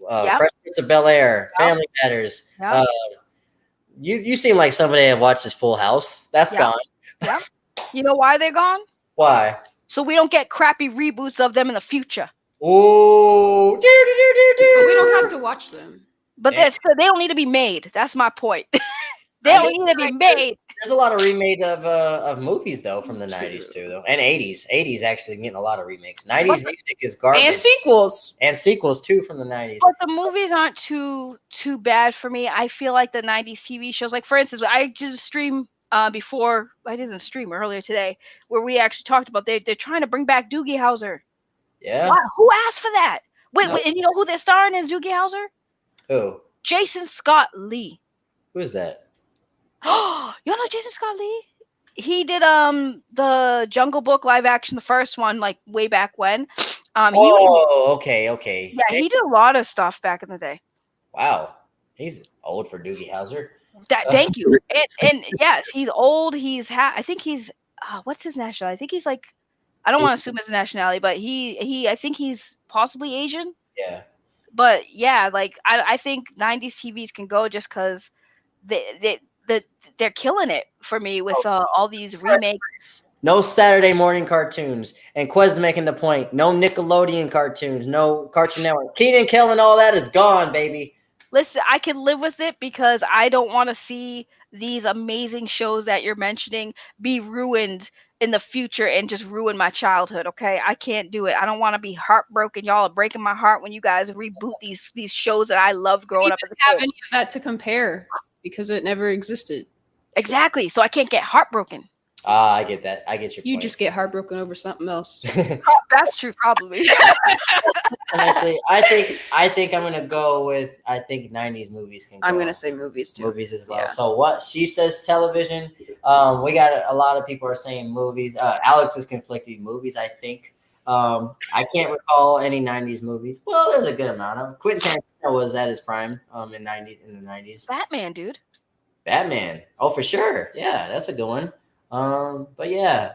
Yep. Fresh Prince of Bel-Air, Yep. Family Matters. Yep. You seem like somebody that watches Full House. That's Yep. gone. Yeah. You know why they're gone? Why? So we don't get crappy reboots of them in the future. Ooh. But we don't have to watch them. But Yeah. they don't need to be made. That's my point. They don't need to be made. There's a lot of remade of movies though from the 90s too, though, and 80s. 80s actually getting a lot of remakes. 90s music is garbage, And sequels too from the 90s. But the movies aren't too bad for me. I feel like the 90s TV shows, like for instance, I did a stream before. I did a stream earlier today where we actually talked about they're trying to bring back Doogie Howser. Yeah. Why? Who asked for that? Wait, No. and you know who they're starring as Doogie Howser? Who? Jason Scott Lee. Who is that? Oh, you don't know Jason Scott Lee? He did the Jungle Book live action, the first one, like way back when. Okay. Yeah, he did a lot of stuff back in the day. Wow, he's old for Doogie Howser. Thank you. And yes, he's old. I think he's what's his nationality? I think he's like, I don't want to assume his nationality, but I think he's possibly Asian. Yeah. But yeah, like I think 90s TVs can go just because they're killing it for me with all these remakes. No Saturday morning cartoons. And Quez making the point. No Nickelodeon cartoons. No Cartoon Network. Keenan and Kel and all that is gone, baby. Listen, I can live with it because I don't want to see these amazing shows that you're mentioning be ruined in the future and just ruin my childhood, okay? I can't do it. I don't want to be heartbroken. Y'all are breaking my heart when you guys reboot these shows that I loved growing up as a kid. Have any of that to compare because it never existed. Exactly. So I can't get heartbroken. I get that. I get your You point. just get heartbroken over something else. That's true, probably. Actually, I think I'm gonna go with 90s movies can go. I'm gonna say movies too. Movies as well. Yeah. So what she says television. We got a lot of people are saying movies. Alex is conflicted movies, I think. I can't recall any 90s movies. Well, there's a good amount of Quentin Tarantino was at his prime in the 90s. Batman, dude. Batman. Oh, for sure. Yeah, that's a good one. But yeah,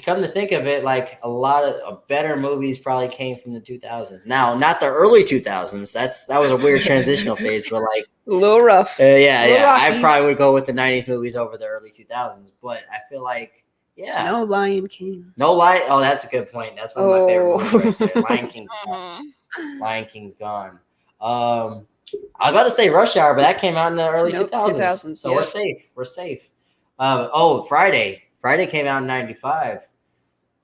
come to think of it, like a lot of better movies probably came from the 2000s. Now, not the early 2000s. That was a weird transitional phase, but like A little rough. yeah. I rocky. probably would go with the 90s movies over the early 2000s. But I feel like No Lion King. no Lion. Oh, that's a good point. That's one of my favorite movies right there. Lion King's gone. Mhm. Lion King's gone. I was about to say Rush Hour, but that came out in the early Nope, 2000s. So yeah. we're safe. Friday came out in 95.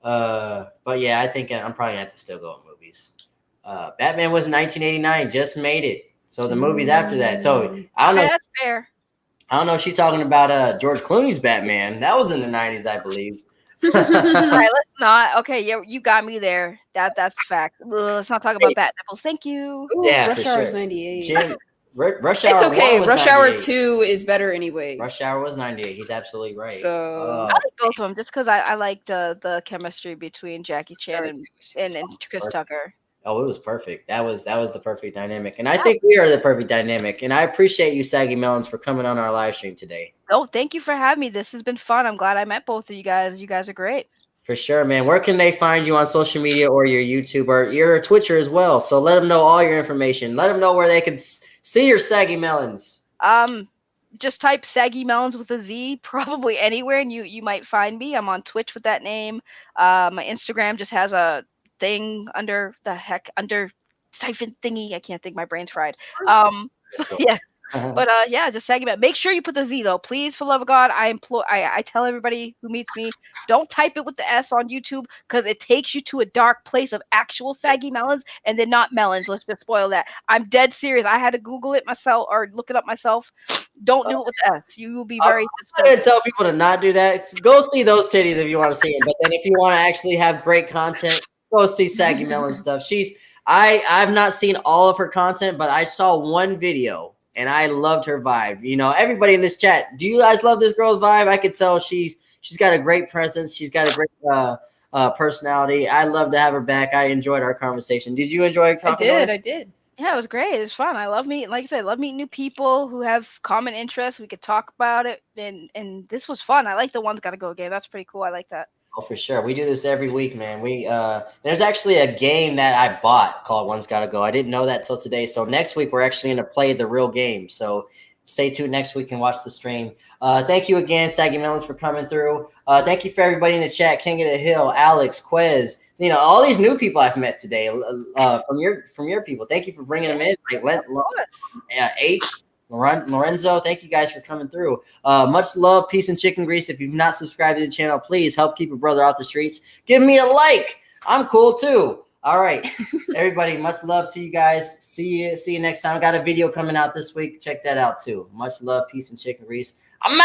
But yeah, I think I'm probably gonna have to still go with movies. Batman was 1989, just made it. So the movies after that. So I don't know. That's fair. I don't know if she's talking about George Clooney's Batman. That was in the 90s, I believe. All right, let's not. Okay, yeah, you got me there. That's fact. Ugh, let's not talk about bat nipples. Thank you. Ooh, Yeah, Rush for Hour is sure. 98. Jim, Rush Hour It's okay. 1 was Rush Hour 98. 2 is better anyway. Rush Hour was 98. He's absolutely right. So- I like both of them just because I like the chemistry between Jackie Chan and Chris Tucker. Oh, it was perfect. That was the perfect dynamic. And I think we are the perfect dynamic. And I appreciate you, Saggy Melonz, for coming on our live stream today. Oh, thank you for having me. This has been fun. I'm glad I met both of you guys. You guys are great. For sure, man. Where can they find you on social media or your YouTube or your Twitcher as well? So let them know all your information. Let them know where they can see your Saggy Melonz. Just type Saggy Melonz with a Z probably anywhere, and you might find me. I'm on Twitch with that name. My Instagram just has a thing under siphon thingy. I can't think. My brain's fried. Yeah. But yeah, just Saggy Melonz. Make sure you put the Z though, please, for love of God. I tell everybody who meets me, don't type it with the S on YouTube because it takes you to a dark place of actual Saggy Melonz and then not melons. Let's just spoil that. I'm dead serious. I had to Google it myself or look it up myself. Don't do it with the S. You will be very I'm going to tell people to not do that. Go see those titties if you want to see them. But then if you want to actually have great content, go see Saggy Melonz stuff. I've not seen all of her content, but I saw one video. And I loved her vibe. You know, everybody in this chat, do you guys love this girl's vibe? I could tell she's got a great presence. She's got a great personality. I love to have her back. I enjoyed our conversation. Did you enjoy talking to her? I did. Yeah, it was great. It was fun. I love meeting, like I said, I love meeting new people who have common interests. We could talk about it, and this was fun. I like the One's Gotta Go game. That's pretty cool. I like that. Oh, for sure. We do this every week, man. There's actually a game that I bought called One's Gotta Go. I didn't know that till today. So next week we're actually going to play the real game. So stay tuned next week and watch the stream. Thank you again, Saggy Melonz, for coming through. Thank you for everybody in the chat. King of the Hill, Alex, Quez. You know, all these new people I've met today from your people. Thank you for bringing them in. Like H. Lorenzo, thank you guys for coming through. Much love, peace, and chicken grease. If you've not subscribed to the channel, please help keep a brother off the streets. Give me a like. I'm cool too. All right, everybody. Much love to you guys. See you next time. Got a video coming out this week. Check that out too. Much love, peace, and chicken grease.